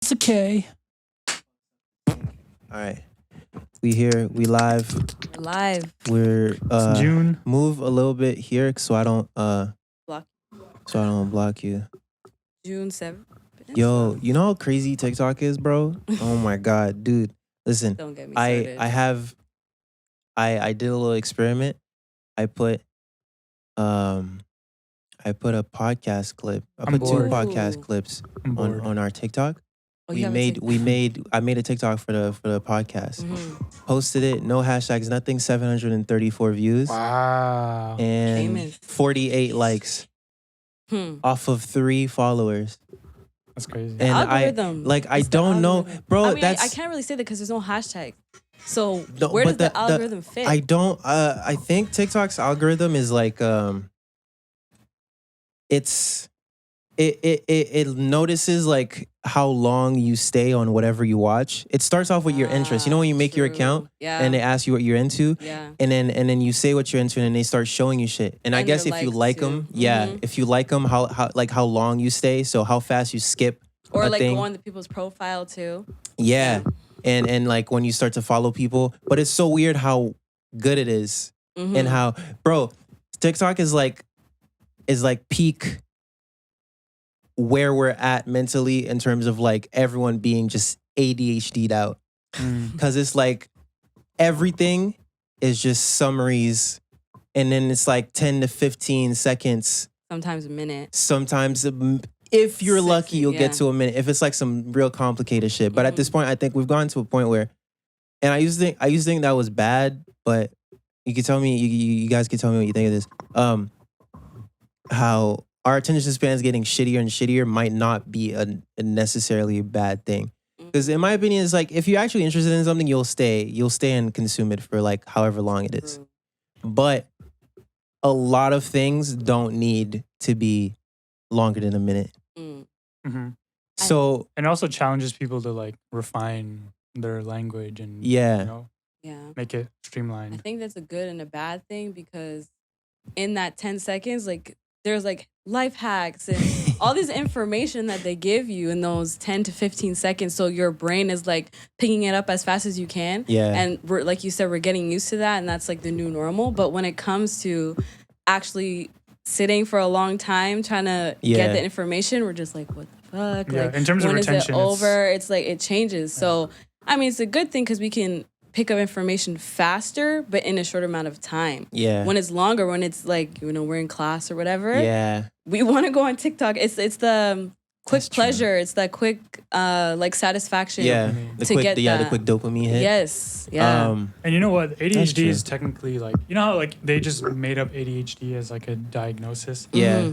It's okay. All right. We here. We live. We're live. We're It's June. move a little bit here so I don't Block. block you. June 7th. Yo, you know how crazy TikTok is, bro? Oh my god, dude. Listen, Don't get me I started. I have I did a little experiment. I put I put a podcast clip. I I'm put two bored. podcast Ooh. clips I'm bored. on our TikTok. Oh, you have a I made a TikTok for the podcast. Mhm. Posted it, no hashtags, nothing, 734 views. Wow. And Famous. 48 likes off of 3 followers. That's crazy. And algorithm. I It's the don't know, algorithm. bro. I mean, that's I can't really say that because there's no hashtag. So No, where does but the algorithm fit? I don't. I think TikTok's algorithm is like it notices like how long you stay on whatever you watch. It starts off with your interest. You know when you make your True. account Yeah. and they ask you what you're into, Yeah. and then you say what you're into, and they start showing you shit. And I And guess your if you likes, like too. them, yeah, Mhm. if you like them, how long you stay, so how fast you skip Or a like thing. go on the people's profile too. Yeah. And like when you start to follow people, but it's so weird how good it is. Mhm. And how, bro, TikTok is like peak where we're at mentally in terms of like everyone being just ADHD'd out. Mm. Cause it's like everything is just summaries, and then it's like 10 to 15 seconds. Sometimes a minute. Sometimes if you're lucky, 60, you'll get yeah. to a minute. If it's like some real complicated shit. But at this Mhm. point, I think we've gotten to a point where, and I used to think that was bad, but you can tell me, you guys can tell me what you think of this. How our attention span is getting shittier and shittier might not be a necessarily a bad thing. Because in my opinion, it's like if you're actually interested in something, you'll stay and consume it for like however long it is. True. But a lot of things don't need to be longer than a minute. Mm. hmm So And it also challenges people to like refine their language and Yeah. you know, Yeah. make it I streamlined. think that's a good and a bad thing because in that 10 seconds, like there's like life hacks and all this information that they give you in those 10 to 15 seconds. So your brain is like picking it up as fast as you can. Yeah. And we're, like you said, we're getting used to that and that's like the new normal. But when it comes to actually sitting for a long time trying to Yeah. get the information, we're just like, what the fuck? Yeah, Like, in terms of when is retention, it over? It's like, it changes. So, I mean, it's a good thing because we can pick up information faster, but in a short amount of time. yeah. When it's longer, when it's like, you know, we're in class or whatever, Yeah. we want to go on TikTok. It's the quick That's true. pleasure. It's that quick like satisfaction. Yeah. To The get the that. quick dopamine hit. Yes. Yeah. And you know what? ADHD true. is technically like, you know how like they just made up ADHD as like a diagnosis? Yeah.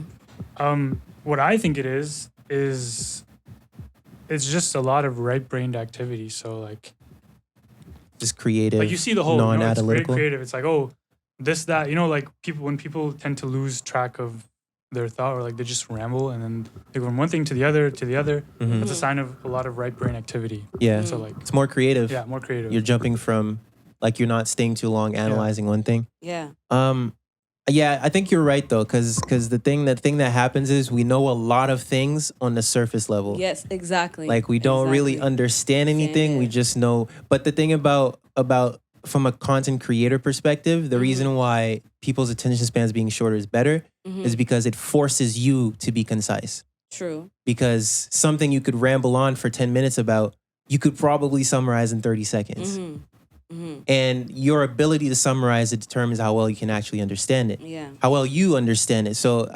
Mhm. What I think it is it's just a lot of right-brained activity. So like Just creative. you see the whole, you know, it's very non-analytical. creative. It's like, oh, this, that, you know, like when people tend to lose track of their thought or like they just ramble and then they go from one thing to the other. Mhm. That's a sign of a lot of right brain activity. Yeah. So like, It's more creative. yeah, more creative. You're jumping from, like, you're not staying too long analyzing one thing. Yeah. Yeah, I think you're right though, because the thing that happens is we know a lot of things on the surface level. Yes, exactly. Like we don't really Exactly. understand anything. We it. just know. But the thing about from a content creator perspective, the reason why people's attention spans being shorter is better is because it forces you to be concise. True. Because something you could ramble on for 10 minutes about, you could probably summarize in 30 seconds. And your ability to summarize it determines how well you can actually understand it. Yeah. How well you understand it. So,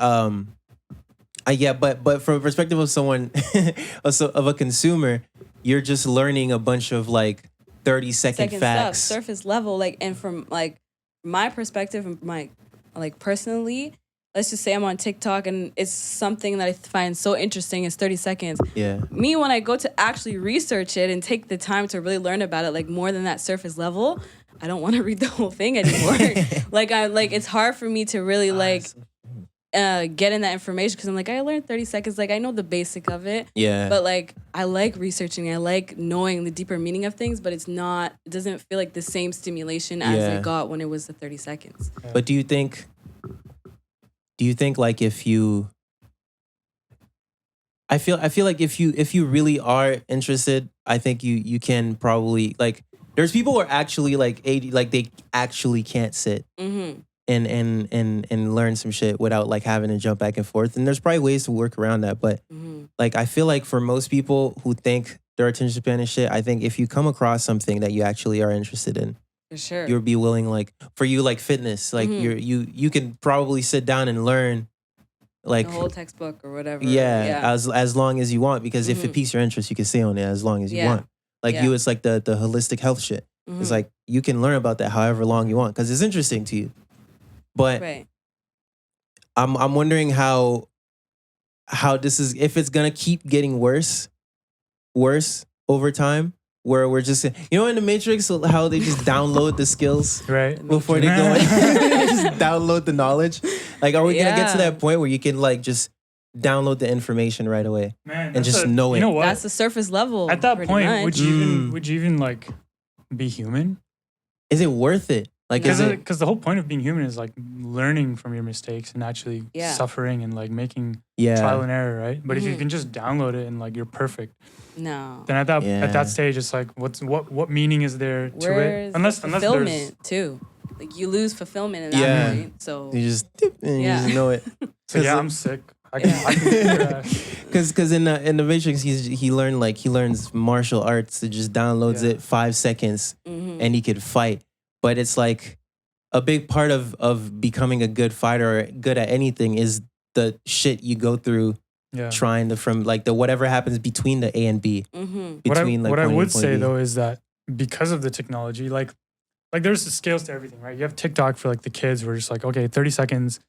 yeah, but from a perspective of someone, of a consumer, you're just learning a bunch of like 30-second facts. Stuff, surface level. Like, and from like my perspective, my like personally, let's just say I'm on TikTok and it's something that I find so interesting. It's 30 seconds. Yeah. Me, when I go to actually research it and take the time to really learn about it, like more than that surface level, I don't want to read the whole thing anymore. It's hard for me to really get in that information because I'm like, I learned 30 seconds. Like, I know the basic of it. Yeah. But like, I like researching. I like knowing the deeper meaning of things, but it doesn't feel like the same stimulation as I got when it was the 30 seconds. But do you think like if you, I feel like if you really are interested, I think you can probably like. There's people who are actually like 80, like they actually can't sit Mm-hmm. and learn some shit without like having to jump back and forth. And there's probably ways to work around that. But Mm-hmm. like I feel like for most people who think their attention span is shit, I think if you come across something that you actually are interested in, For sure. you'll be willing, like for you, like fitness, like Mhm. you can probably sit down and learn like the whole textbook or whatever. yeah, as long as you want, because if it Mhm. piques your interest, you can stay on it as long as you Yeah. want. Like Yeah. you, it's like the holistic health shit. It's Mhm. like you can learn about that however long you want because it's interesting to you. But Right. I'm wondering how this is, if it's gonna keep getting worse over time, where we're just, you know, in the Matrix how they just download the skills Right. before they go in, just download the knowledge. Like, are we gonna get to Yeah. that point where you can like just download the information right away Man, and that's just a- know it? You know what? That's the surface level. At that pretty point, much. would you even like be human? Is it worth it? Like, is No. it? Because the whole point of being human is like learning from your mistakes and actually Yeah. suffering and like making Yeah. trial and error, right? But if you Mhm. can just download it and like you're perfect, No. then at that Yeah. stage, it's like what meaning is there to Where's it? Unless there's fulfillment too? Like you lose fulfillment at that Yeah. point. So You just dip and Yeah. you just know it. so yeah, I'm sick. I can figure that. Because in the Matrix, he learns martial arts. It just downloads Yeah. it 5 seconds mhm. and he could fight. But it's like a big part of becoming a good fighter or good at anything is the shit you go through Yeah. trying to, from like the whatever happens between the A and B. Mhm. Between what I point A would and point say B. though is that because of the technology, like there's scales to everything, right? You have TikTok for like the kids where it's just like, okay, 30 seconds.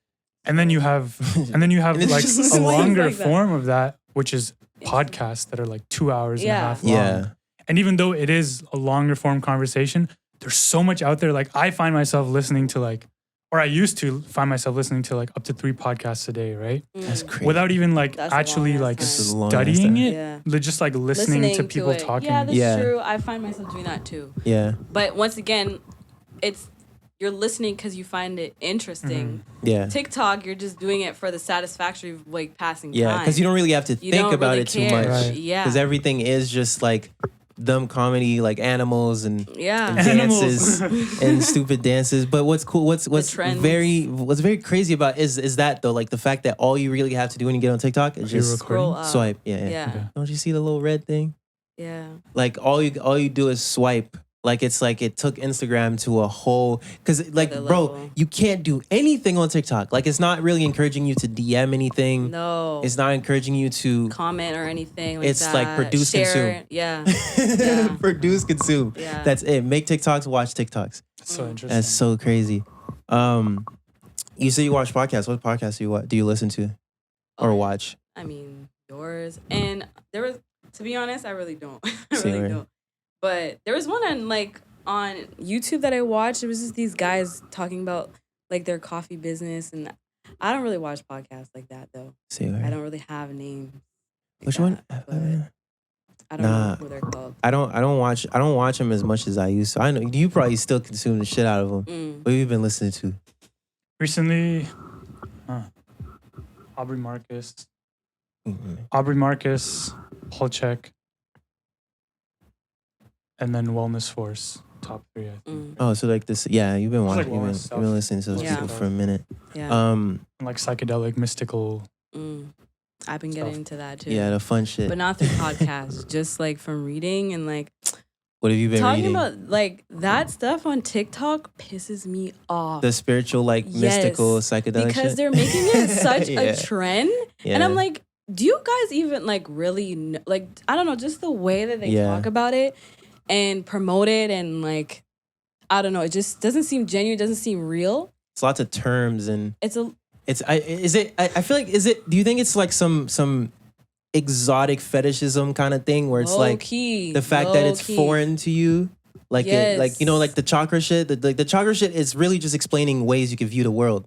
And then you have And it's like just a like longer that. form of that, which is podcasts that are like 2 hours and a Yeah. half long. Yeah. And even though it is a longer form conversation, there's so much out there. Like I find myself listening to like, or I used to find myself listening to like up to 3 podcasts a day, right? That's Mm. crazy. Without even like That's a actually long-ass like time. This is a long-ass studying time. it, Yeah. just like listening to people it. talking. Yeah, that's Yeah. true. I find myself doing that too. Yeah. But once again, it's you're listening because you find it interesting. Yeah. TikTok, you're just doing it for the satisfaction of like passing Yeah. time. Because you don't really have to You think don't about really it too care. much. Right. Yeah. Because everything is just like dumb comedy, like animals and Yeah. dances and stupid dances. But what's cool, what's trends. very crazy about is that though, like the fact that all you really have to do when you get on TikTok is You're just recording? Scroll up. swipe. Yeah. Yeah. Okay. Don't you see the little red thing? Yeah. Like all you do is swipe. Like it's like it took Instagram to a whole, because like Other bro, level. you can't do anything on TikTok. Like it's not really encouraging you to DM anything. No. It's not encouraging you to comment or anything like It's that. like produce, Share consume. it. Yeah. Yeah. produce, consume. Yeah. That's it. Make TikToks, watch TikToks. That's so interesting. That's so crazy. You say you watch podcasts. What podcasts do you listen to or Oh, watch? I mean, yours. And there was, to be honest, I really don't. I Same really here. don't. But there was one on YouTube that I watched. It was just these guys talking about like their coffee business, and I don't really watch podcasts like that though. Say I where? don't really have names. like Which that, one? but I don't Nah. know who they're called. I don't watch them as much as I used to. I know you probably still consume the shit out of them. Mm. What have you been listening to? Recently, Aubrey Marcus, Paul Check, and then Wellness Force, top 3. I think. Mm. Oh, so like this? Yeah, you've been It's like watching. wellness You've stuff. been listening to those Yeah. people for a minute. Yeah. Um, And like psychedelic, mystical. Mm. I've been getting Stuff. into that too. yeah, the fun shit. But not through podcasts, just like from reading and like What have you been talking reading? about like that stuff on TikTok pisses me off. The spiritual, like Yes, mystical, psychedelic because shit? they're making it such Yeah. a trend. Yeah. And I'm like, do you guys even like really know, like I don't know, just the way that they Yeah. talk about it and promote it and like I don't know, it just doesn't seem genuine, doesn't seem real. it's lots of terms and It's a I feel like do you think it's like some exotic fetishism kind of thing where it's low like key, the fact that it's low key. foreign to you, like Yes. like like the chakra shit. The chakra shit is really just explaining ways you can view the world,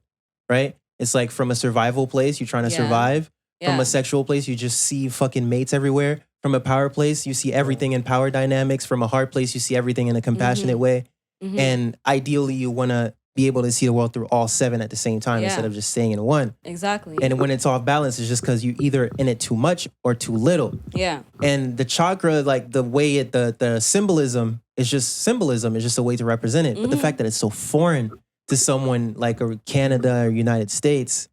right? It's like from a survival place, you're trying to Yeah. survive. From Yeah. a sexual place, you just see fucking mates everywhere. From a power place, you see everything in power dynamics. From a heart place, you see everything in a compassionate way. Mhm. And ideally, you want to be able to see the world through all 7 at the same time Yeah. instead of just staying in one. Exactly. And when it's off balance, it's just because you either in it too much or too little. Yeah. And the chakra, like the way the symbolism is just symbolism. It's just a way to represent it. But the fact that it's so foreign to someone like Canada or United States,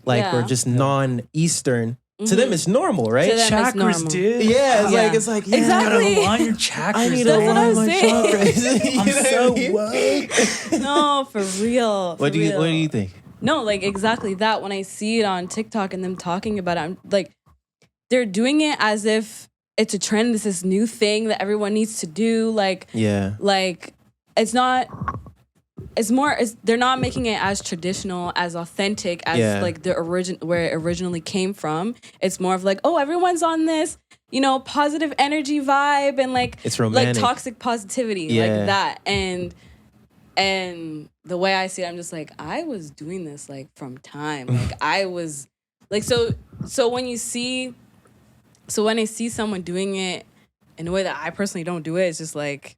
like or Yeah. just non-Eastern, to them it's normal, right? To them, it's Chakras, normal. dude. Yeah, Yeah. it's like yeah, Exactly. You gotta align your chakras. I need to That's what align I'm my saying. chakras. You I'm know so what I mean? woke. No, for real. What do you think? No, like exactly that. When I see it on TikTok and them talking about it, I'm like, they're doing it as if it's a trend. This is new thing that everyone needs to do. Like it's not. It's more. They're not making it as traditional, as authentic as like the origin where it originally came from. It's more of like, oh, everyone's on this, positive energy vibe and like It's romantic. like toxic positivity, like that. And the way I see it, I'm just like, I was doing this like from time. Like I was like so when I see someone doing it in a way that I personally don't do it, it's just like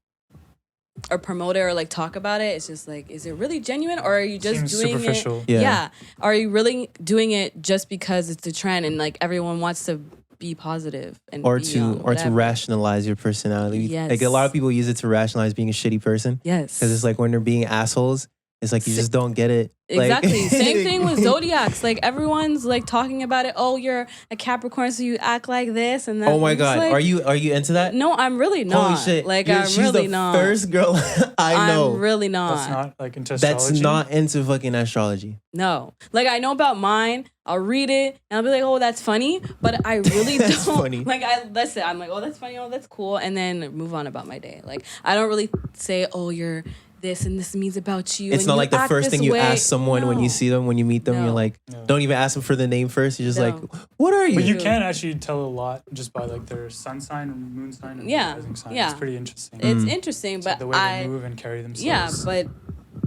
or promote it or like talk about it. It's just like, is it really genuine or are you just Seems doing superficial. it? Yeah. Are you really doing it just because it's the trend and like everyone wants to be positive and or be to on or to whatever? rationalize your personality. Yes. Like a lot of people use it to rationalize being a shitty person. Yes. Because it's like when they're being assholes, it's like you just don't get it. Exactly. Like, Same thing with zodiacs. Like everyone's like talking about it. Oh, you're a Capricorn, so you act like this and that. oh my I'm just god, like, are you into that? No, I'm really not. Holy shit! Like She's I'm really the not. first girl I know I'm really not. That's not like into astrology. that's not into fucking astrology. No. Like I know about mine. I'll read it and I'll be like, oh, that's funny. But I really That's don't. funny. Like listen, I'm like, oh, that's funny. Oh, that's cool. And then move on about my day. Like I don't really say, oh, you're this and this means about you. It's and not you like the act first this thing you way. ask someone when you No. see them, when you meet them. No. You're like, No. don't even ask them for the name first. You're just No. like, what are you? But you True. can actually tell a lot just by like their sun sign, or moon sign, and Yeah, rising sign. yeah. It's pretty interesting. It's interesting, It's like but the way they move and carry themselves. yeah, but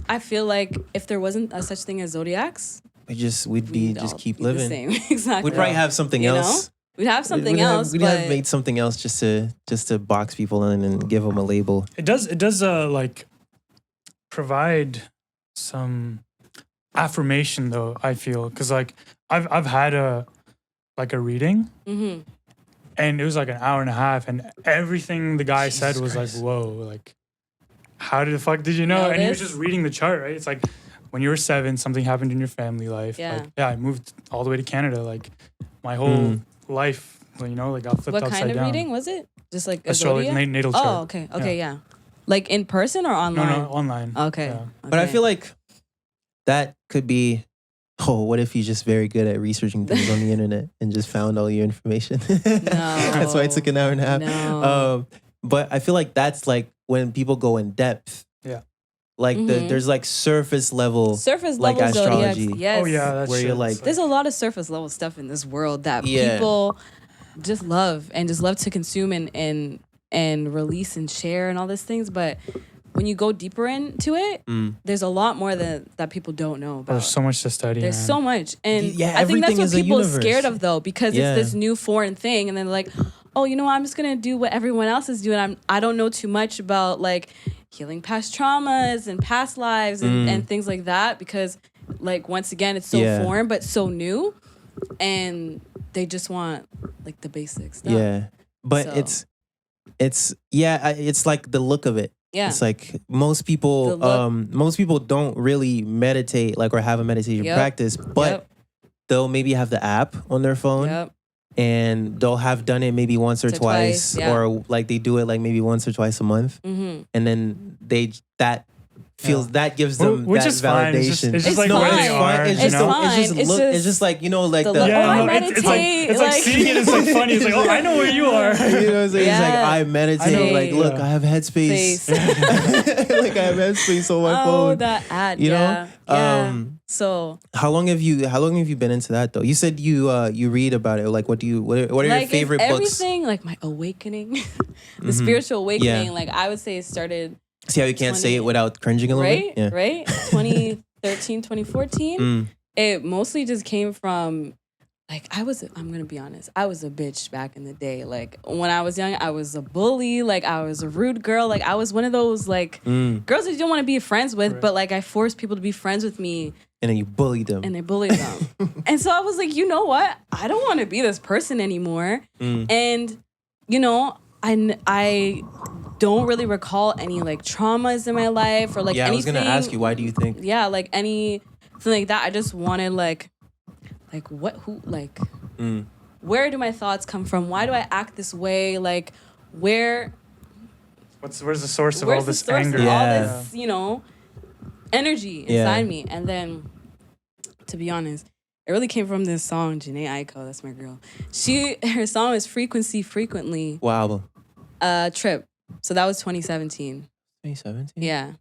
I feel like if there wasn't a such thing as zodiacs, we'd be just all keep be the living. same. Exactly. We'd probably have something You know? else. We'd have something We'd else, We'd but have made something else just to box people in and give them a label. It does like provide some affirmation though, I feel, because like I've had a reading Mhm. and it was like an hour and a half and everything the guy said was Christ. like, whoa, like how the fuck did you know? Know And he was this? just reading the chart, right? It's like when you were 7, something happened in your family life. Yeah. Like, I moved all the way to Canada. Like my whole life, like got flipped What upside kind of down. reading was it? Just like a Astrology, zodiac? natal chart. Oh, okay, yeah. Like in person or online? No, online. Okay. Yeah. But I okay. feel like that could be, what if he's just very good at researching things on the internet and just found all your information? That's why it took an hour and a half. No. But I feel like that's like when people go in depth. Yeah. Like there's like surface level. surface like level zodiacs. astrology. Yes. Oh yeah, that's Where you're like- There's a lot of surface level stuff in this world that Yeah. people just love to consume and release and share and all these things. But when you go deeper into it, there's a lot more that people don't know about. There's so much to study. There's man. so much. And Yeah, I think that's everything what is a people are universe. scared of though, because Yeah. it's this new foreign thing. And then they're like, oh, I'm just going to do what everyone else is doing. I don't know too much about like healing past traumas and past lives and things like that. Because like, once again, it's so foreign, but so new. And they just want like the basics stuff. Yeah. But So. it's like the look of it. Yeah. It's like most people The look. most people don't really meditate like or have a meditation Yep. practice, but Yep. they'll maybe have the app on their phone Yep. and they'll have done it maybe once or To twice, twice, yeah. or like they do it like maybe once or twice a month, Mm-hmm. and then that gives them Which that is fine. validation. It's just It's like fine. where they It's are. fine. It's you just know? fine. it's just like the like look. the Oh, I no, it's like meditate, it's like like- seeing it. It's like funny. It's like, oh, I know where you are. you know what I'm saying? It's like Yeah. I meditate. I know. Like, look, Yeah. I have headspace. Face. Like I have headspace on my Oh, phone. that ad. You know? Yeah. Yeah. Um, So How long have you been into that though? You said you read about it. Like, what are your like favorite it's books? everything like my awakening, the spiritual awakening. Yeah. Like I would say it started See how you can't say 20 it without cringing a little right, bit? Yeah. right, 2013, 2014. Mm. It mostly just came from like I'm gonna be honest, I was a bitch back in the day. Like when I was young, I was a bully, like I was a rude girl, like I was one of those like girls that you don't want to be friends with, Right. but like I forced people to be friends with me And then you bullied them. and they bullied them. And so I was like, you know what? I don't want to be this person anymore. And you know, I don't really recall any like traumas in my life or like yeah, I was anything. gonna ask you, why do you think? Yeah, like anything like that. I just wanted like what, who, like, where do my thoughts come from? Why do I act this way? Like, where's Where's the source of the all this source anger? of all Yeah. this, you know, energy Yeah. inside me? And then, to be honest, it really came from this song, Janae Aiko, that's my girl. Her song is Frequency Frequently, What album? Trip. So that was 2017. 2017. Yeah,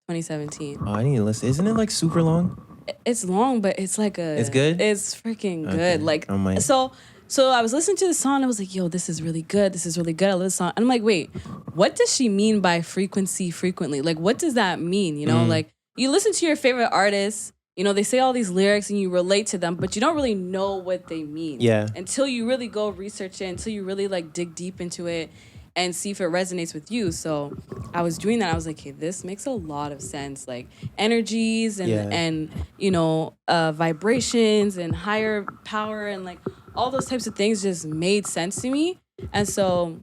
2017. Oh, I need to listen. Isn't it like super long? It's long, but it's like It's good? It's freaking Okay. good. Like I might- so I was listening to the song and I was like, yo, this is really good. This is really good. I love this song. And I'm like, wait, what does she mean by frequency frequently? Like, what does that mean? You know, like you listen to your favorite artists, you know, they say all these lyrics and you relate to them, but you don't really know what they mean. Yeah. Until you really go research it, until you really like dig deep into it and see if it resonates with you. So I was doing that. I was like, hey, this makes a lot of sense. Like energies and Yeah. and you know, vibrations and higher power and like all those types of things just made sense to me. And so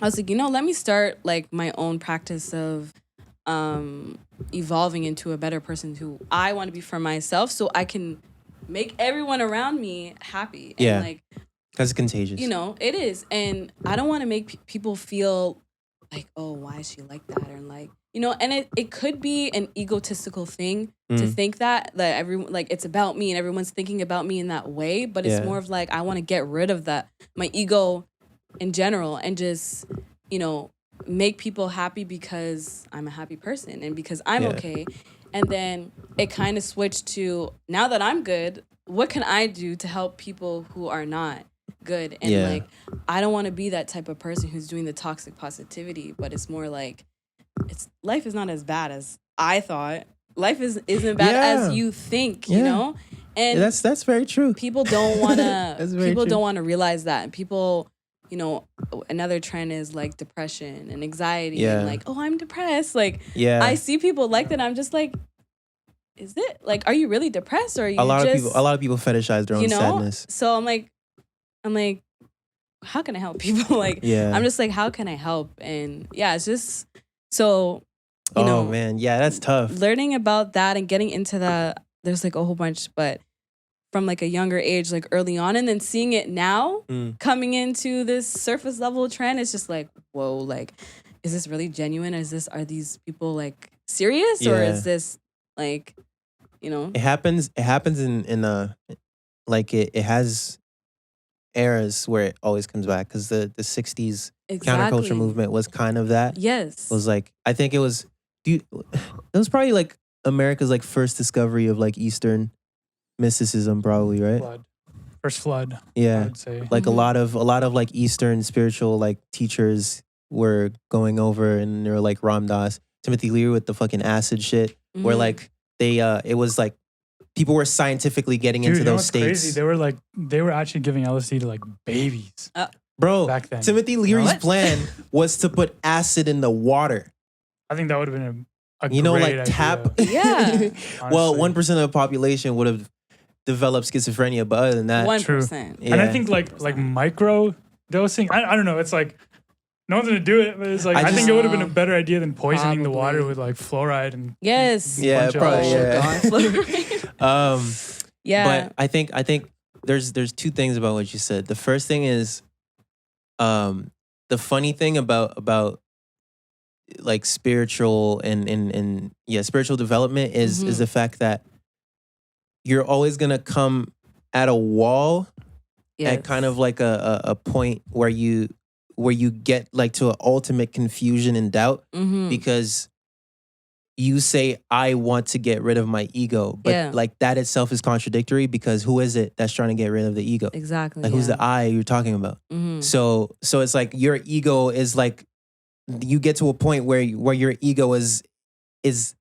I was like, you know, let me start like my own practice of evolving into a better person who I want to be for myself so I can make everyone around me happy. And Yeah. like, Because it's contagious. you know, it is. And I don't want to make people feel like, oh, why is she like that? Or like, you know, and it could be an egotistical thing to think that everyone, like, it's about me and everyone's thinking about me in that way. But it's Yeah. more of like, I want to get rid of that, my ego in general, and just, you know, make people happy because I'm a happy person and because I'm Yeah. okay. And then it kind of switched to, now that I'm good, what can I do to help people who are not good? And Yeah. like, I don't want to be that type of person who's doing the toxic positivity, but it's more like, life is not as bad as I thought. Life isn't bad Yeah. as you think, you Yeah. know? And that's very true. people don't want to That's very people true. don't want to realize that. And people, you know, another trend is like depression and anxiety Yeah. and like, oh, I'm depressed. Like, Yeah. I see people like that. I'm just like, is it like, are you really depressed or are you a lot just, of people fetishize their own you know? sadness. So I'm like, how can I help people? Like, Yeah. I'm just like, how can I help? And yeah, it's just so, you Oh know, man, yeah, that's tough. learning about that and getting into that, there's like a whole bunch, but from like a younger age, like early on, and then seeing it now coming into this surface level trend, it's just like, whoa, like, is this really genuine? Are these people like serious? Or Yeah. is this like, you know? It happens in like it has eras where it always comes back, because the 60s counterculture movement was kind of that. Yes. It was like, I think it was it was probably like America's like first discovery of like Eastern mysticism, probably, right? First flood. I Yeah. would say. Like Mhm. a lot of like Eastern spiritual like teachers were going over, and they were like Ram Dass, Timothy Leary with the fucking acid shit, where Mhm. like they it was like people were scientifically getting Dude, into you know those what's states. crazy? They were actually giving LSD to like babies Bro, back then. Timothy Leary's What? plan was to put acid in the water. I think that would have been a You know, great like idea, tap. Yeah. Well, honestly. 1% of the population would have developed schizophrenia, but other than that, 1%. Yeah. And I think like micro dosing. I don't know. It's like no one's gonna do it, but it's like I, think it would have been a better idea than poisoning the water Probably. with like fluoride and Yes. Yeah, bunch of probably, bullshit. yeah. Yeah. But I think there's two things about what you said. The first thing is, the funny thing about like spiritual and spiritual development is the fact that you're always gonna come at a wall at kind of like a point where you get like to an ultimate confusion and doubt, because you say, I want to get rid of my ego, but Yeah. like that itself is contradictory, because who is it that's trying to get rid of the ego? Exactly. Like who's the I you're talking about? Mhm. So it's like your ego is like, you get to a point where your ego is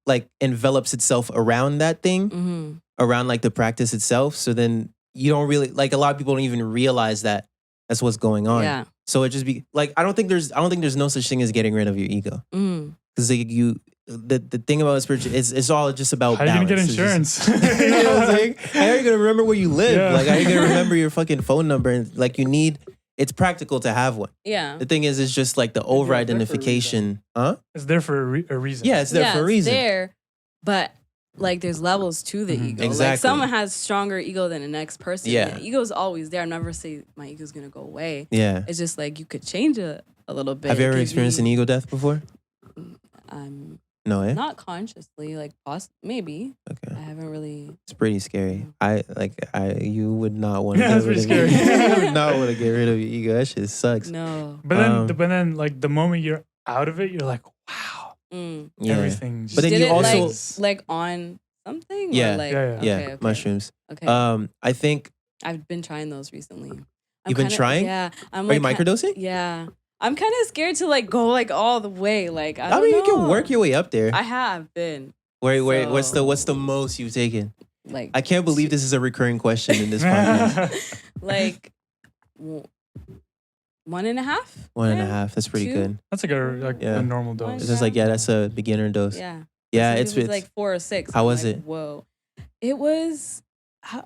like envelops itself around that thing, Mhm. around like the practice itself. So then you don't really like. A lot of people don't even realize that that's what's going on. Yeah. So it just be like I don't think there's no such thing as getting rid of your ego Mm. because the thing about spiritual it's all just about How are you gonna get balance. insurance? You know what I'm saying? How are you gonna remember where you live? Yeah. Like how are you gonna remember your fucking phone number? And like you need. It's practical to have one. Yeah. The thing is, it's just like the over identification. Huh? It's there for a reason. Yeah, it's there for a reason. It's there, but like there's levels to the ego. Exactly. Like someone has stronger ego than the next person. Yeah. The ego's always there. I never say my ego's gonna go away. Yeah. It's just like you could change it a little bit. Have you ever It could experienced an be- ego death before? No, eh? Not consciously, like maybe. Okay. I haven't really. It's pretty scary. You would not want to Yeah, get it's rid of pretty you scary. would not want to get rid of your ego. That shit sucks. No. But then, like the moment you're out of it, you're like, wow, Yeah. everything. Just But then Did you it also like on something? Yeah. Or like, Yeah, yeah, Okay. mushrooms. Okay. I think I've been trying those recently. You've been trying? Yeah. I'm are you like, microdosing? Yeah. I'm kind of scared to like go like all the way. Like I I don't mean, know. you can work your way up there. I have been Wait, so- what's the most you've taken? like I can't believe this is a recurring question in this podcast. like 1.5. 1.5. That's pretty Two? good. That's like Yeah. a normal One dose. It's just like that's a beginner dose. Yeah. Yeah, So it's it was like 4 or 6. How I'm was like, it? Whoa. It was cool.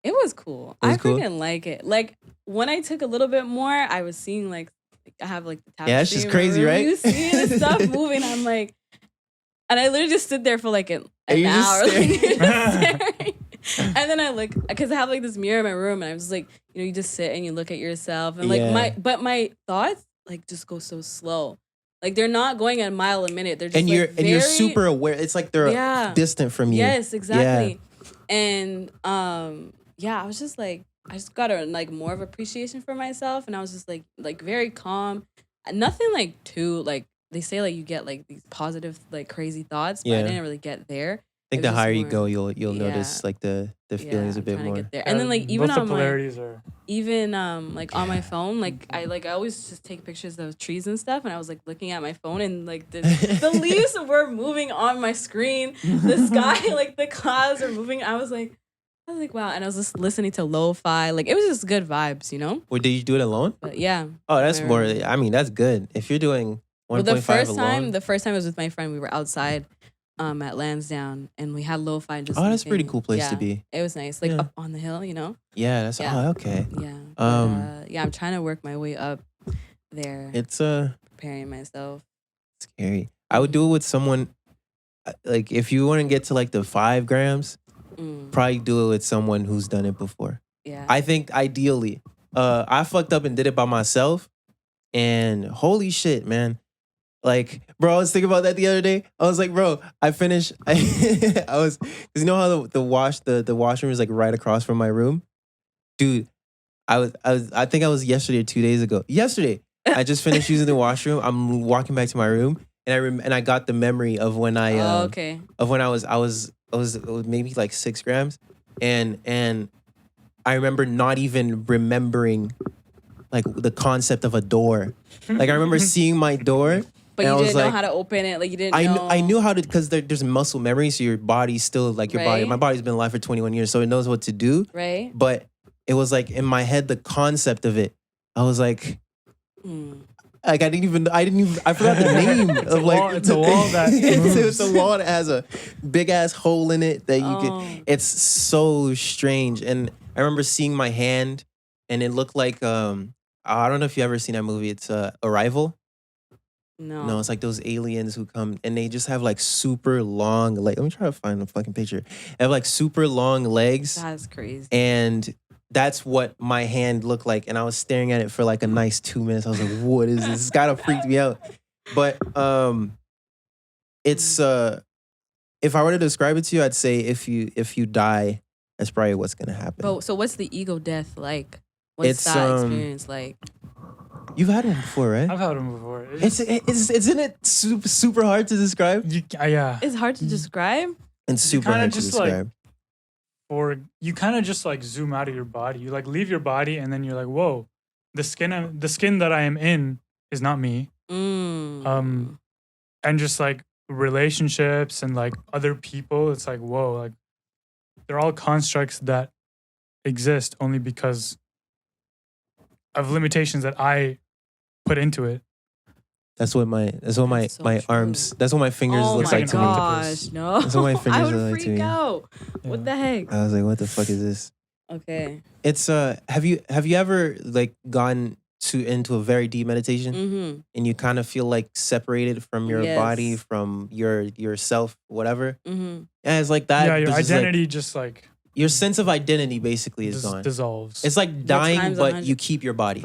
It was I cool? freaking like it. Like when I took a little bit more, I was seeing like I have like the tapestry. Yeah, it's just in my crazy, room. right? You see the stuff moving. I'm like, and I literally just stood there for like an you just hour, like, staring? staring. And then I look because I have like this mirror in my room, and I was like, you just sit and you look at yourself, and like Yeah. my thoughts like just go so slow. Like they're not going at a mile a minute. They're just And like, you're very- super aware. It's like they're Yeah. distant from you. Yes, exactly. And I was just like, I just got a like more of appreciation for myself, and I was just like very calm. Nothing like too like they say like you get like these positive like crazy thoughts, but Yeah. I didn't really get there. I think It the was higher just you more- go, you'll Yeah. notice like the feelings a I'm bit trying to more. get there. And then like even both the on my polarities are. even like on my phone, like I always just take pictures of trees and stuff, and I was like looking at my phone, and like the leaves were moving on my screen, the sky, like the clouds are moving. I was like wow, and I was just listening to lo-fi, like it was just good vibes, you know. Or did you do it alone? But yeah, Oh, that's Where- more. I mean, that's good. If you're doing 1.5 well, alone. the first time I was with my friend, we were outside at Lansdowne, and we had lo-fi and just Oh, that's a pretty listening. cool place to Yeah, be. It was nice, like Yeah. up on the hill, you know. Yeah, that's Yeah. okay. Yeah. Um, I'm trying to work my way up there, It's preparing myself. scary. I would do it with someone. Like if you want to get to like the 5 grams, Mm, probably do it with someone who's done it before. yeah. I think ideally, I fucked up and did it by myself, and holy shit, man. Like, bro, I was thinking about that the other day. I was like, bro, I finished. I was, cause you know how the washroom is like right across from my room, dude. I think I was yesterday or 2 days ago. Yesterday, I just finished using the washroom. I'm walking back to my room, and I got the memory of when I Oh, okay. of when I was maybe like 6 grams, and I remember not even remembering like the concept of a door. Like I remember seeing my door. But and you I was didn't know like- how to open it. Like you didn't I know. I knew how to, because there's muscle memory, so your body's still like your body. Right. My body's been alive for 21 years, so it knows what to do. Right? But it was like in my head, the concept of it. I was like, Mm. I forgot the name It's a of like wall- it's a wall that it's a wall that has a big ass hole in it that you Oh. could. It's so strange, and I remember seeing my hand, and it looked like I don't know if you ever seen that movie. It's Arrival. No. No, it's like those aliens who come and they just have like super long legs. Let me try to find a fucking picture. They have like super long legs, That's crazy. and that's what my hand looked like. And I was staring at it for like a nice 2 minutes. I was like, "What is this? It's gotta freak me out." But it's if I were to describe it to you, I'd say if you die, that's probably what's gonna happen. But so what's the ego death like? What's It's, that experience like? You've had one before, right? I've had them before. Isn't it super hard to describe? Yeah. It's hard to describe. And super kinda hard to just, like, describe. Or you kind of just like zoom out of your body. You like leave your body, and then you're like, whoa, the skin that I am in is not me. Mm. And just like relationships and like other people, it's like, whoa, like they're all constructs that exist only because of limitations that I put into it. That's what my so arms. true. That's what my fingers Oh look my like to me. gosh, no! That's what my fingers I would look like to freak me. out. Yeah. What the heck? I was like, what the fuck is this? Okay. It's have you ever like gone into a very deep meditation Mm-hmm. and you kind of feel like separated from your Yes. body, from yourself, whatever? Mm-hmm. And it's like that. Yeah, your but just, like, identity just like your sense of identity basically is gone. dissolves. It's like dying, times but 100. you keep your body.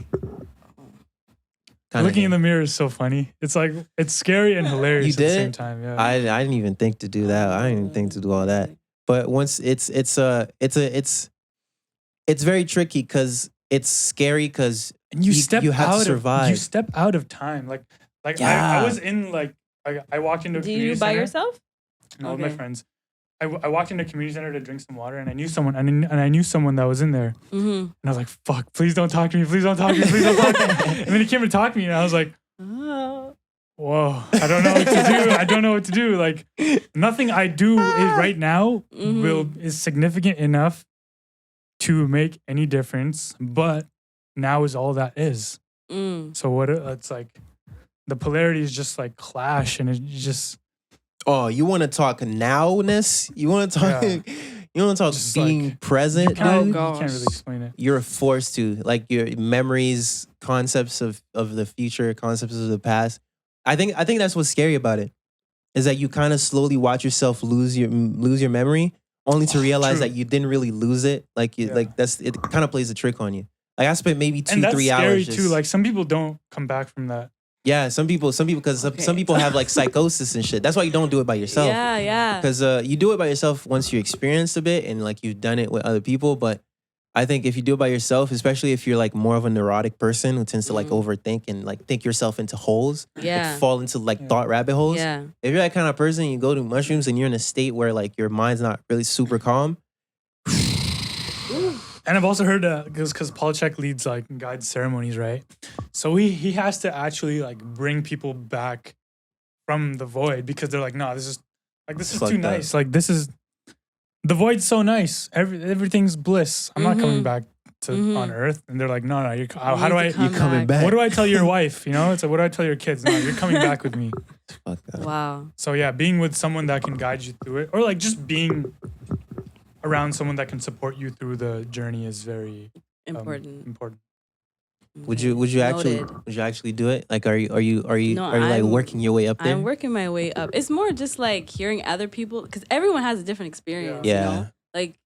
Looking in the mirror is so funny. It's like it's scary and hilarious You at the did same it? time. Yeah. I didn't even think to do that. I didn't even think to do all that. But once it's very tricky because it's scary because and you step you have out to survive. you step out of time. Like I Yeah. was in like I walked into a Do community you by center. yourself? No, with my Okay. friends. I walked into a community center to drink some water, and I knew someone, and I knew someone that was in there, Mm-hmm. and I was like, "Fuck! Please don't talk to me! Please don't talk to me! Please don't talk to me!" And then he came to talk to me, and I was like, Oh. "Whoa! I don't know what to do. I don't know what to do. Like, nothing I do right now Mhm. is significant enough to make any difference. But now is all that is. Mm. So what? It's like the polarities just like clash, and it just Oh, you want to talk nowness? You want to talk? Yeah. You want to talk Just being like- present, Oh, dude? God. you can't really explain it. You're forced to, like, your memories, concepts of the future, concepts of the past. I think that's what's scary about it, is that you kind of slowly watch yourself lose your memory, only to realize True. that you didn't really lose it. Like Yeah. like it kind of plays a trick on you. Like I spent maybe 2-3 And that's scary hours. too. just- Like some people don't come back from that. yeah, some people because Okay. some people have like psychosis and shit. That's why you don't do it by yourself. Yeah, yeah. Because you do it by yourself once you experience a bit and like you've done it with other people. But I think if you do it by yourself, especially if you're like more of a neurotic person who tends to like overthink and like think yourself into holes, Yeah. like fall into like thought rabbit holes. Yeah. If you're that kind of person, you go to mushrooms and you're in a state where like your mind's not really super calm. And I've also heard because Paul Chek leads like guides ceremonies, right? So he has to actually like bring people back from the void because they're like, no, this is too Fucked up. nice. Like this is the void's so nice. Everything's bliss. I'm not coming back to on Earth. And they're like, no, how do I? You're coming back. What do I tell your wife? You know, it's like, what do I tell your kids? No, you're coming back with me. Fuck up. Wow. So yeah, being with someone that can guide you through it, or like just being around someone that can support you through the journey is very Important. important. Would you actually do it? Like, are you No, like I'm- working your way up there? I'm working my way up. It's more just like hearing other people because everyone has a different experience. Yeah. You know? Like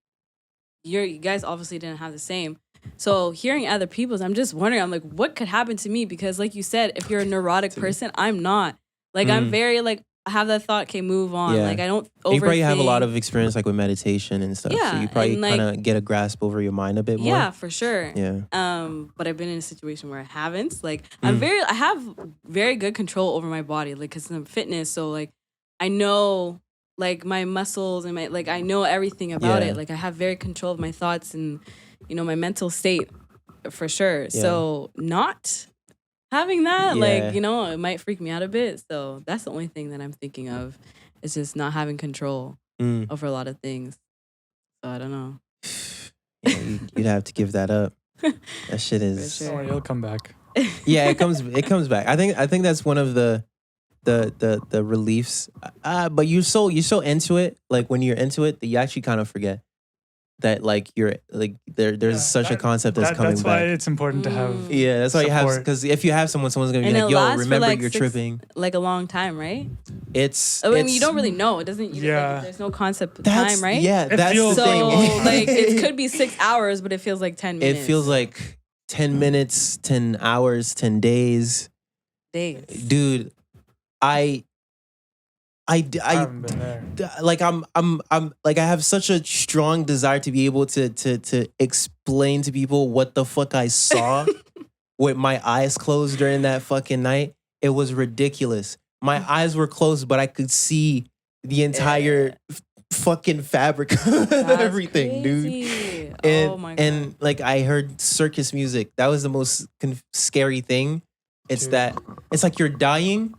you guys obviously didn't have the same. So hearing other people's, I'm just wondering, I'm like, what could happen to me? Because like you said, if you're a neurotic person, I'm not. Like I'm very like I have that thought, okay, move on. Yeah. Like I don't overthink. You probably have a lot of experience like with meditation and stuff. So Yeah, you probably and, like- kind of get a grasp over your mind a bit more. Yeah, for sure. Yeah. But I've been in a situation where I haven't. Like I have very good control over my body, like because I'm fitness. So like I know like my muscles and my like I know everything about Yeah. it. Like I have very control of my thoughts and my mental state for sure. So not having that, Yeah. like it might freak me out a bit. So that's the only thing that I'm thinking of is just not having control over a lot of things. So I don't know. Yeah, you'd have to give that up. That shit is. For Don't worry, it'll come back. Yeah, it comes back. I think that's one of the reliefs. But you're so into it. Like when you're into it, that you actually kind of forget that like you're like there's Yeah, such a that- concept that's coming That's why back. it's important to have. Yeah, that's why you have, support. because if you have someone's gonna be And like, it yo, lasts for, remember like, you're 6 tripping. Like a long time, right? It's I mean, it's- you don't really know. It doesn't. Yeah. Like, there's no concept of that's, time, right? Yeah, It that's feels- the So thing. like it could be 6 hours, but it feels like 10 It minutes. feels like 10 minutes, 10 hours, 10 days. days. Dude, I I haven't been there. like I'm like I have such a strong desire to be able to explain to people what the fuck I saw with my eyes closed during that fucking night. It was ridiculous. My eyes were closed, but I could see the entire fucking fabric of That's everything, dude. crazy. And, Oh my god. and like I heard circus music. That was the most scary thing. It's Dude. that it's like you're dying.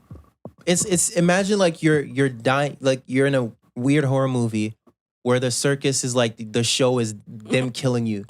It's imagine like you're dying, like you're in a weird horror movie where the circus is like the show is them killing you,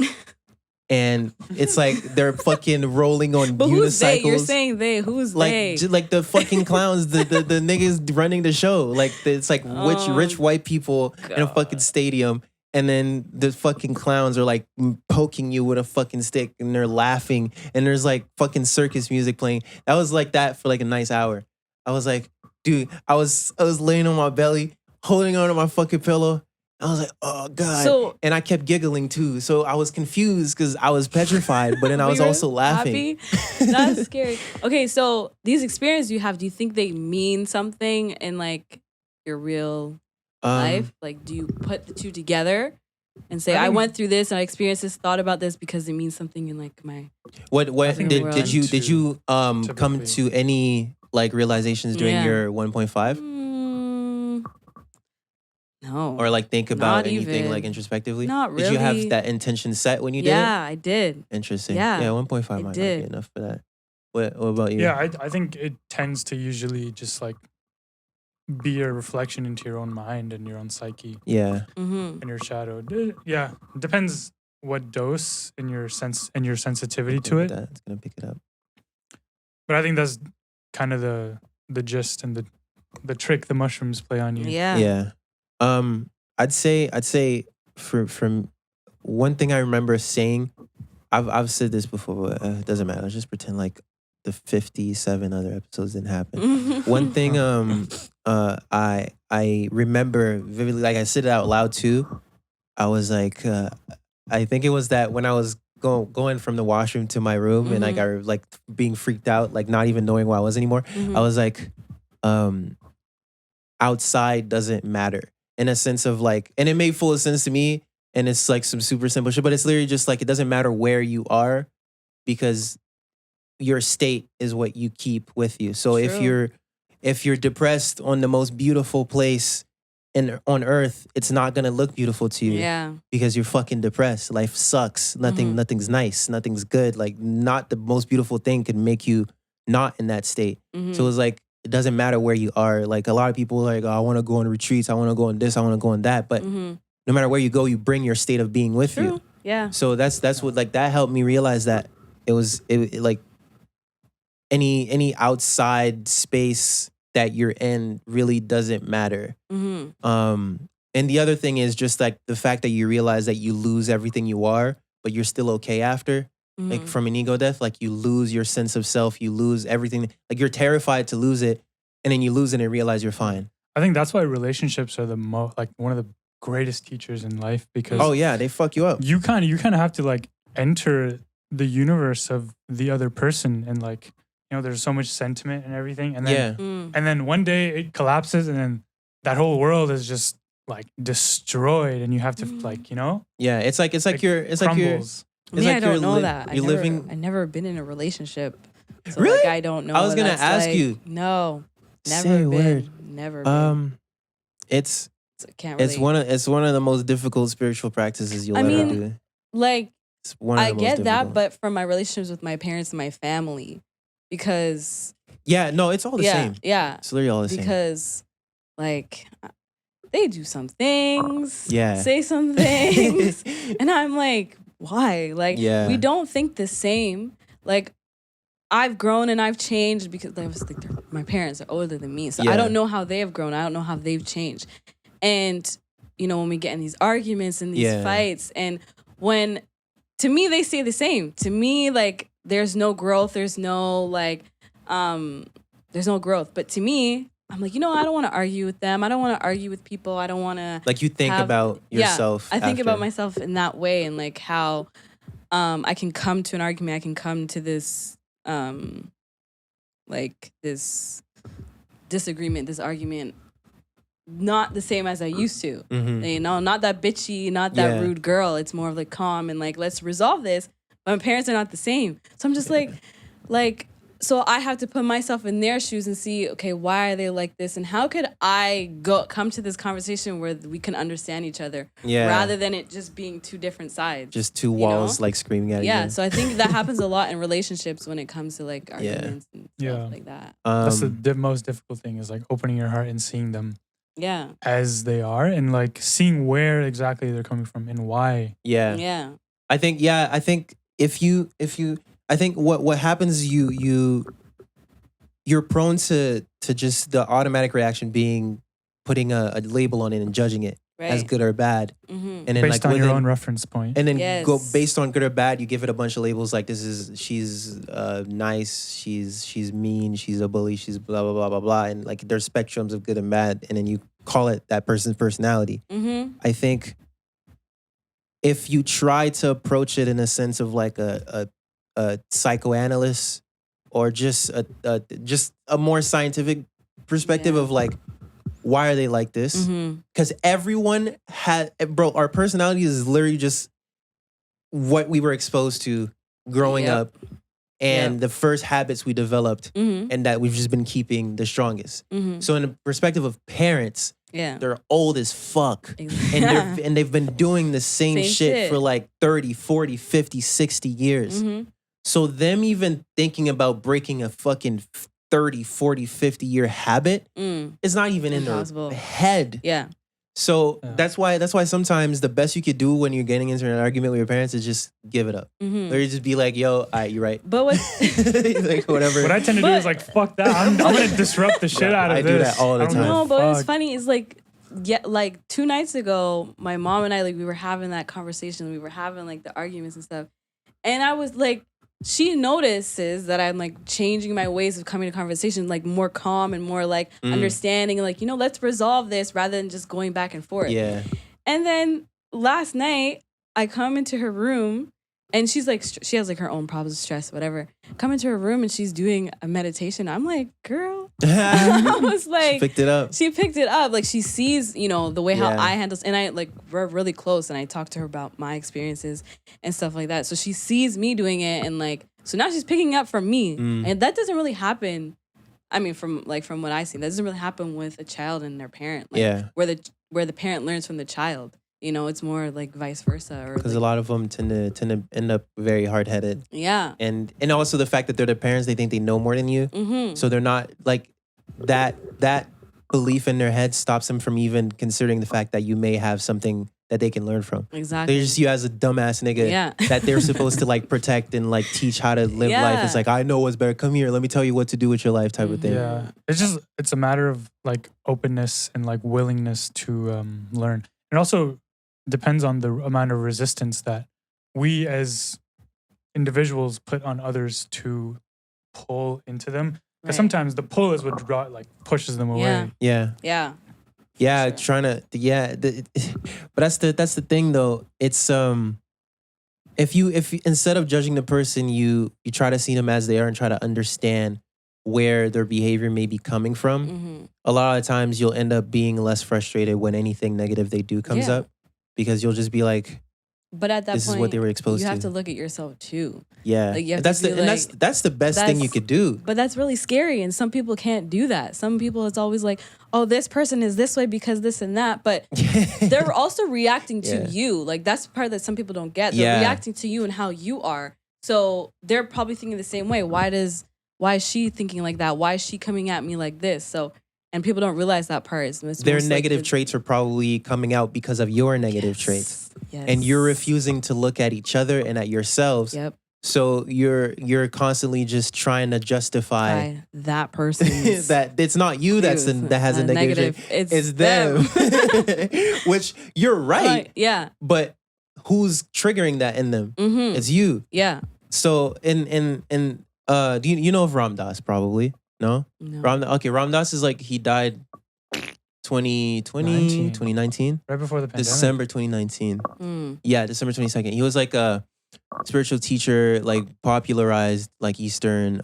and it's like they're fucking rolling on But unicycles. who's they? You're saying they. Who's like they? like the fucking clowns, the niggas running the show. Like it's like rich white people in a fucking stadium, and then the fucking clowns are like poking you with a fucking stick, and they're laughing, and there's like fucking circus music playing. That was like that for like a nice hour. I was like, dude, I was laying on my belly, holding on to my fucking pillow. I was like, oh God. And I kept giggling too. So I was confused because I was petrified, but then I was also laughing. Happy? That's scary. Okay, so these experiences you have, do you think they mean something in like your real life? Like, do you put the two together and say, I went through this and I experienced this, thought about this because it means something in like my What did you come to any like realizations during your 1.5? No. Or like think about anything like introspectively? Not really. Did you have that intention set when you did it? Yeah, I did. Interesting. Yeah, 1.5 might not be enough for that. What about you? Yeah, I think it tends to usually just like be a reflection into your own mind and your own psyche. Yeah. And your shadow. Yeah. It depends what dose and your sensitivity to it. It's gonna pick it up. But I think that's kind of the gist and the trick the mushrooms play on you. Yeah. Yeah. I'd say from one thing I remember saying, I've said this before, but it doesn't matter. Let's just pretend like the 57 other episodes didn't happen. One thing I remember vividly, like I said it out loud too. I was like, I think it was that when I was going from the washroom to my room and like I like being freaked out, like not even knowing where I was anymore. I was like, outside doesn't matter. In a sense of like, and it made full sense to me, and it's like some super simple shit, but it's literally just like, it doesn't matter where you are because your state is what you keep with you. So if you're depressed on the most beautiful place on earth, it's not gonna look beautiful to you. Yeah. Because you're fucking depressed. Life sucks. Nothing's nice. Nothing's good. Like not the most beautiful thing could make you not in that state. So it's like, it doesn't matter where you are. Like a lot of people are like, oh, I want to go on retreats. I want to go on this. I want to go on that. But no matter where you go, you bring your state of being with you. Yeah. So that's what like that helped me realize that it like any outside space that you're in really doesn't matter. And the other thing is just like the fact that you realize that you lose everything you are, but you're still okay after. Like from an ego death, like you lose your sense of self, you lose everything. Like you're terrified to lose it, and then you lose it and realize you're fine. I think that's why relationships are like one of the greatest teachers in life because they fuck you up. You kind of have to like enter the universe of the other person, and like there's so much sentiment and everything, and then and then one day it collapses, and then that whole world is just like destroyed, and you have to like it's like crumbles. Me, like I don't know that. I've never been in a relationship. So really? Like, I don't know. I was gonna ask like. you. No, never Say been. word. Never been. It's can't really. it's one of the most difficult spiritual practices you'll ever do. Like it's one of I the get most that, difficult. but from my relationships with my parents and my family, because it's all the same. Yeah, it's literally all the same. Because like they do some things, say some things, and I'm like, why? Like, we don't think the same. Like, I've grown and I've changed because my parents are older than me. So I don't know how they have grown. I don't know how they've changed. And, when we get in these arguments and these fights, and when, to me, they stay the same. To me, like, there's no growth. There's no, like, there's no growth. But to me, I'm like, I don't want to argue with them. I don't want to argue with people. I don't want to. Like you think about yourself. I think about myself in that way, and like how I can come to an argument. I can come to this like this disagreement, this argument, not the same as I used to. Not that bitchy, not that rude girl. It's more of like calm and like, let's resolve this. But my parents are not the same. So I'm just like. So I have to put myself in their shoes and see, okay, why are they like this? And how could I come to this conversation where we can understand each other rather than it just being two different sides? Just two walls like screaming at each other. Yeah, so I think that happens a lot in relationships when it comes to like arguments and stuff like that. That's the most difficult thing is like opening your heart and seeing them as they are and like seeing where exactly they're coming from and why. Yeah. I think if you, I think what happens is you're prone to just the automatic reaction being putting a label on it and judging it as good or bad, Mm-hmm. and then based on your own reference point, and then go based on good or bad. You give it a bunch of labels like she's nice, she's mean, she's a bully, she's blah blah blah blah blah, and like there's spectrums of good and bad, and then you call it that person's personality. Mm-hmm. I think if you try to approach it in a sense of like a psychoanalyst or just a more scientific perspective of like, why are they like this? Because everyone our personality is literally just what we were exposed to growing up and the first habits we developed and that we've just been keeping the strongest. So in the perspective of parents, they're old as fuck. Exactly. And they've been doing the same shit for like 30, 40, 50, 60 years. So them even thinking about breaking a fucking 30, 40, 50 year habit is not even in their head. Yeah. So that's why sometimes the best you could do when you're getting into an argument with your parents is just give it up. Or you just be like, yo, all right, you're right. But what like whatever. What I tend to do is like, fuck that. I'm gonna disrupt the shit out of this. I do that all the time. No, but what's funny is like, like 2 nights ago, my mom and I, like, we were having that conversation. We were having like the arguments and stuff. And I was like, she notices that I'm like changing my ways of coming to conversation, like more calm and more like understanding, like, you know, let's resolve this rather than just going back and forth. Yeah. And then last night I come into her room and she's like, she has like her own problems, stress, whatever. Come into her room and she's doing a meditation. I'm like, girl. I was like, she picked it up. She picked it up. Like she sees, you know, the way how I handle, and I like, we're really close and I talk to her about my experiences and stuff like that. So she sees me doing it and like, so now she's picking up from me. And that doesn't really happen. I mean, from what I see, that doesn't really happen with a child and their parent. Like, where the parent learns from the child. You know, it's more like vice versa. Because like, a lot of them tend to end up very hard headed. Yeah. And also the fact that they're the parents, they think they know more than you. So they're not like that belief in their head stops them from even considering the fact that you may have something that they can learn from. Exactly. They just see you as a dumbass nigga that they're supposed to like protect and like teach how to live life. It's like, I know what's better. Come here, let me tell you what to do with your life type of thing. Yeah. It's a matter of like openness and like willingness to learn. And also depends on the amount of resistance that we as individuals put on others to pull into them. Because sometimes the pull is what pushes them away. Yeah. Trying to but that's the thing though. It's if you instead of judging the person, you try to see them as they are and try to understand where their behavior may be coming from. A lot of times you'll end up being less frustrated when anything negative they do comes up, because you'll just be like, but at that this point, is what they were exposed to. You have to look at yourself too. Yeah, like you have that's to that's the best thing you could do. But that's really scary, and some people can't do that. Some people, it's always like, oh, this person is this way because this and that. But they're also reacting to you. Like that's the part that some people don't get. They're reacting to you and how you are. So they're probably thinking the same way. Why is she thinking like that? Why is she coming at me like this? So. And people don't realize that part. Their negative traits are probably coming out because of your negative traits. Yes. And you're refusing to look at each other and at yourselves. Yep. So you're constantly just trying to justify that person. that it's not you that has a negative trait. It's them. Which you're right. Yeah. But who's triggering that in them? It's you. Yeah. So do you know of Ram Dass probably? No? Ram Dass is like, he died 2019. Right before the pandemic. December 2019. Yeah, December 22nd. He was like a spiritual teacher, like popularized like Eastern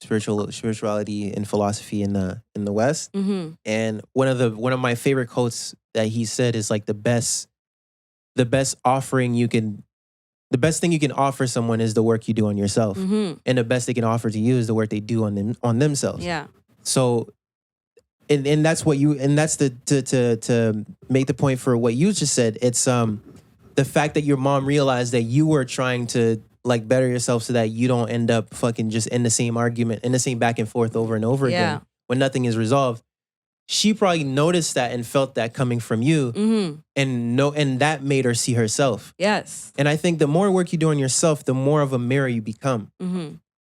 spirituality and philosophy in the West. And one of my favorite quotes that he said is like the best thing you can offer someone is the work you do on yourself. And the best they can offer to you is the work they do on themselves. Yeah. So, and that's what that's to make the point for what you just said. It's the fact that your mom realized that you were trying to like better yourself so that you don't end up fucking just in the same argument, in the same back and forth over and over again when nothing is resolved. she probably noticed that and felt that coming from you, and that made her see herself. Yes. And I think the more work you do on yourself, the more of a mirror you become.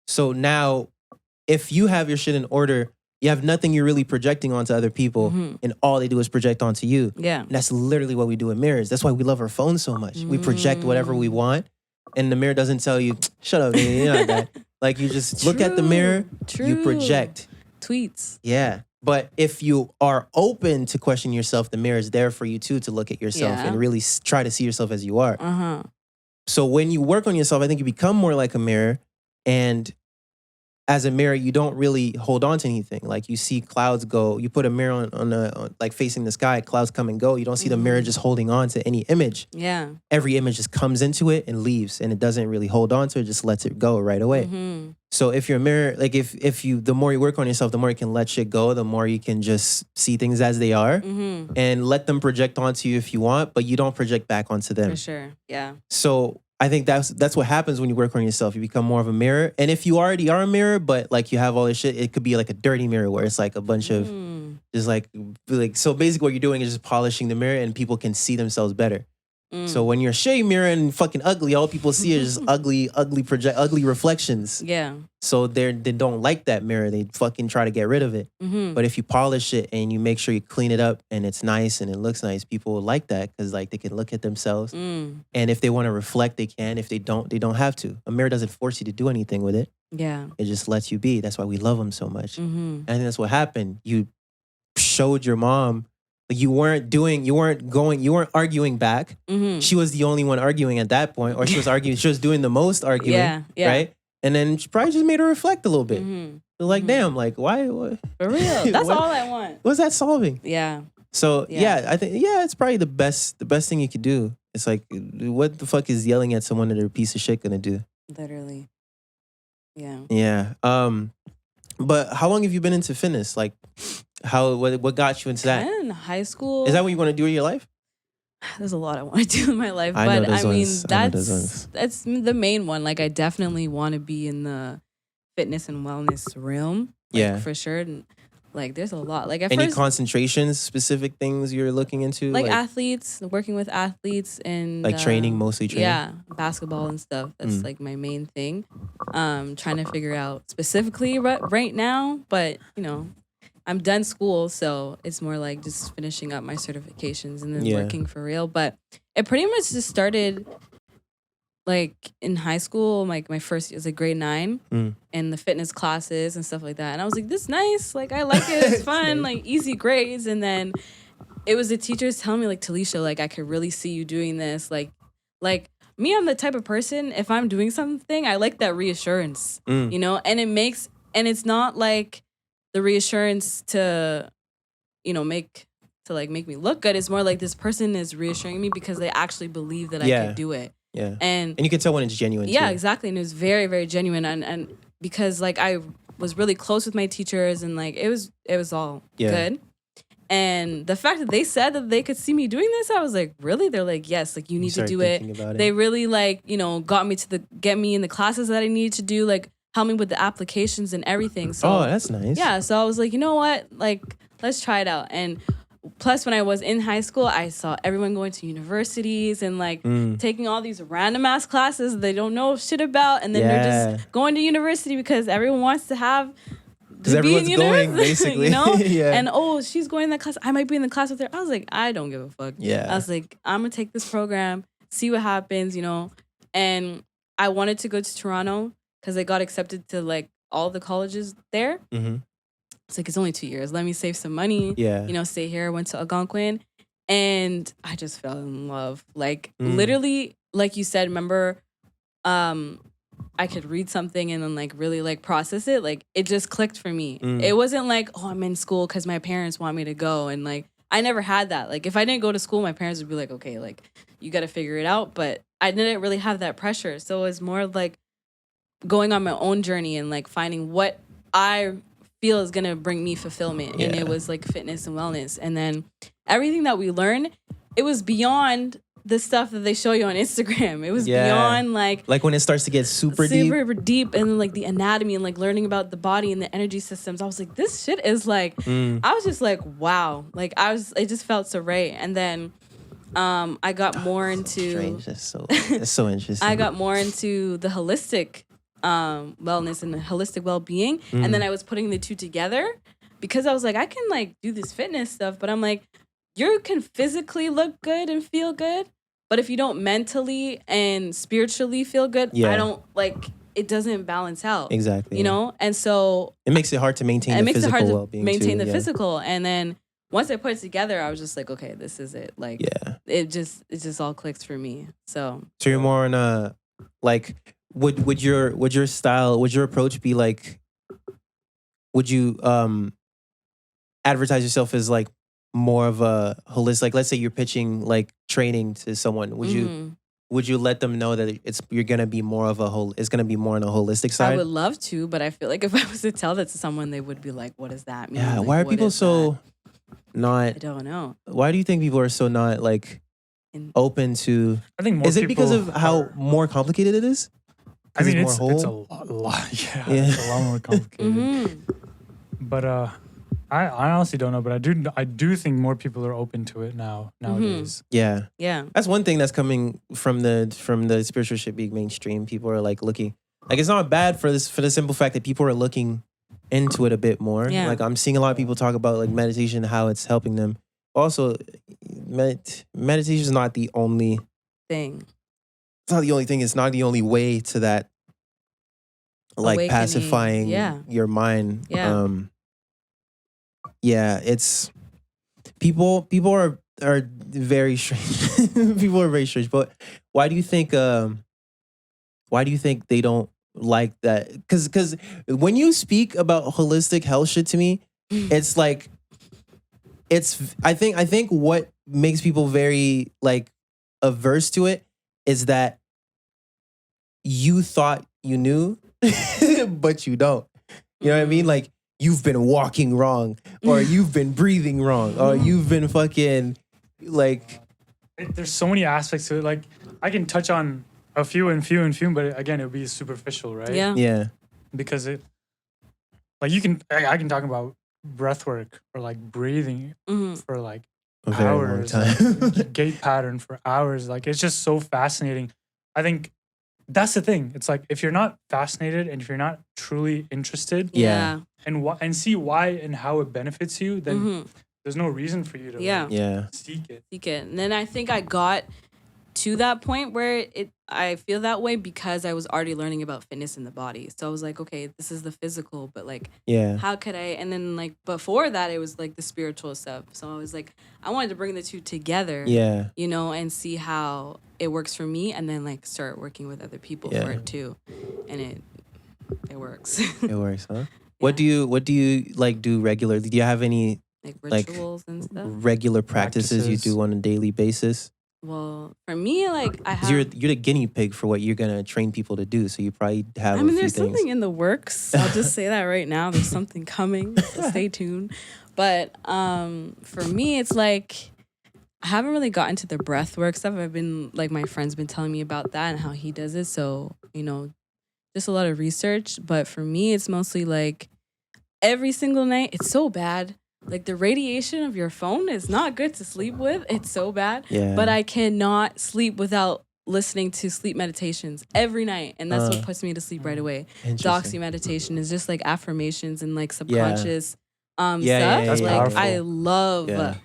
So now, if you have your shit in order, you have nothing you're really projecting onto other people, and all they do is project onto you. Yeah. And that's literally what we do in mirrors. That's why we love our phones so much. We project whatever we want, and the mirror doesn't tell you, shut up, man, you're not that. Like, you just look at the mirror, you project. Tweets. Yeah. But if you are open to question yourself, the mirror is there for you too, to look at yourself and really try to see yourself as you are. So when you work on yourself, I think you become more like a mirror. And as a mirror, you don't really hold on to anything. Like, you see clouds go, you put a mirror on like facing the sky, clouds come and go. You don't see the mirror just holding on to any image. Yeah. Every image just comes into it and leaves, and it doesn't really hold on to it, just lets it go right away. So if you're a mirror, like if you, the more you work on yourself, the more you can let shit go, the more you can just see things as they are and let them project onto you if you want, but you don't project back onto them. For sure. Yeah. So I think that's what happens when you work on yourself. You become more of a mirror. And if you already are a mirror, but like you have all this shit, it could be like a dirty mirror where it's like a bunch of just like, so basically what you're doing is just polishing the mirror and people can see themselves better. So when you're a shade mirror and fucking ugly, all people see is just ugly reflections. Yeah. So they don't like that mirror. They fucking try to get rid of it. But if you polish it and you make sure you clean it up and it's nice and it looks nice, people will like that because like they can look at themselves. And if they want to reflect, they can. If they don't have to. A mirror doesn't force you to do anything with it. Yeah. It just lets you be. That's why we love them so much. And I think that's what happened. You showed your mom. Like, you weren't arguing back. She was the only one arguing at that point, or she was doing the most arguing, right? And then she probably just made her reflect a little bit. They're like, damn, like, why? What? For real, that's all I want. What's that solving? Yeah. So I think it's probably the best thing you could do. It's like, what the fuck is yelling at someone that they're a piece of shit gonna do? Literally. Yeah. Yeah. But how long have you been into fitness? Like, what got you into that? In high school. Is that what you want to do in your life? There's a lot I want to do in my life, but I mean that's the main one. Like, I definitely want to be in the fitness and wellness realm. Like, for sure. And, like, there's a lot. Like, at any first, concentrations, specific things you're looking into, like athletes, working with athletes, and like training, mostly training. Yeah, basketball and stuff. That's like my main thing. Trying to figure out specifically right now, but you know, I'm done school, so it's more like just finishing up my certifications and then working for real. But it pretty much just started like in high school. Like, my first year was like grade 9 and the fitness classes and stuff like that. And I was like, this is nice. Like, I like it. It's fun. Like, easy grades. And then it was the teachers telling me, like, TALICIA, like, I could really see you doing this. Like me, I'm the type of person, if I'm doing something, I like that reassurance, you know? And it's not like the reassurance to, you know, make me look good. It's more like this person is reassuring me because they actually believe that I can do it. Yeah. And you can tell when it's genuine. Yeah, too. exactly. And it was very, very genuine. And because like I was really close with my teachers and like it was all good. And the fact that they said that they could see me doing this, I was like, really? They're like, yes, like you need to do it. They really like, you know, get me in the classes that I needed to do, like help me with the applications and everything. So that's nice. Yeah. So I was like, you know what? Like, let's try it out. And plus, when I was in high school, I saw everyone going to universities and like taking all these random ass classes they don't know shit about, and then they're just going to university because everyone wants to have. Because everyone's going, basically. You know? And she's going in that class. I might be in the class with her. I was like, I don't give a fuck. Yeah. I was like, I'm gonna take this program, see what happens, you know. And I wanted to go to Toronto because I got accepted to like all the colleges there. It's like, it's only 2 years. Let me save some money. You know, stay here. Went to Algonquin. And I just fell in love. Like, literally, like you said, remember, I could read something and then, like, really, like, process it. Like, it just clicked for me. It wasn't like, oh, I'm in school because my parents want me to go. And, like, I never had that. Like, if I didn't go to school, my parents would be like, okay, like, you got to figure it out. But I didn't really have that pressure. So it was more like going on my own journey and, like, finding what I feel is gonna bring me fulfillment. And it was like fitness and wellness. And then everything that we learned, it was beyond the stuff that they show you on Instagram. It was beyond like when it starts to get super deep, and like the anatomy and like learning about the body and the energy systems. I was like, this shit is like, I was just like, wow. Like it just felt so right. And then I got more into strange. It's so interesting. I got more into the holistic wellness and the holistic well-being, and then I was putting the two together because I was like, I can like do this fitness stuff, but I'm like, you can physically look good and feel good, but if you don't mentally and spiritually feel good, I don't like, it doesn't balance out. Exactly. You know? And so it makes it hard to maintain the physical well-being. Maintain the physical. And then once I put it together, I was just like, okay, this is it. Like, it just all clicks for me. So you're more on a, like, would your approach be like, would you advertise yourself as like more of a holistic, like let's say you're pitching like training to someone, would you let them know that you're gonna be more of it's gonna be more on a holistic side? I would love to, but I feel like if I was to tell that to someone, they would be like, what does that mean? Yeah, like, why are people so not, I don't know. Why do you think people are so not like open to, I think more is it because of how more complicated it is? I mean, it's a lot. Yeah, it's a lot more complicated. But I honestly don't know, but I do think more people are open to it nowadays. Yeah. Yeah. That's one thing that's coming from the spiritual shit being mainstream. People are like looking, like it's not bad for the simple fact that people are looking into it a bit more. Yeah. Like I'm seeing a lot of people talk about like meditation, how it's helping them. Also, meditation is not the only thing. It's not the only thing. It's not the only way to that, like awakening. pacifying your mind. Yeah. It's people are very strange. People are very strange. But why do you think they don't like that? Because when you speak about holistic health shit to me, it's like I think what makes people very like averse to it is that you thought you knew, but you don't. You know what I mean? Like, you've been walking wrong, or you've been breathing wrong, or you've been fucking like. There's so many aspects to it. Like, I can touch on a few, but again, it would be superficial, right? Yeah. Because I can talk about breath work or like breathing for like hours, like, gait pattern for hours. Like, it's just so fascinating. I think that's the thing. It's like, if you're not fascinated and if you're not truly interested, and see why and how it benefits you, then there's no reason for you to seek it. And then I think I got to that point where I feel that way because I was already learning about fitness in the body. So I was like, okay, this is the physical, but like, how could I? And then like before that, it was like the spiritual stuff. So I was like, I wanted to bring the two together, you know, and see how it works for me, and then like start working with other people for it too. And it works. It works, huh? What do you like do regularly? Do you have any like rituals and stuff? Regular practices you do on a daily basis? Well, for me, like I have. You're the guinea pig for what you're gonna train people to do, so you probably have. I mean, there's something in the works. I'll just say that right now. There's something coming, so stay tuned. But for me, it's like I haven't really gotten to the breath work stuff. I've been like, my friend's been telling me about that and how he does it. So, you know, just a lot of research. But for me, it's mostly like every single night. It's so bad. Like the radiation of your phone is not good to sleep with. It's so bad. Yeah. But I cannot sleep without listening to sleep meditations every night. And that's what puts me to sleep right away. Doxy meditation is just like affirmations and like subconscious stuff. That's like powerful. I love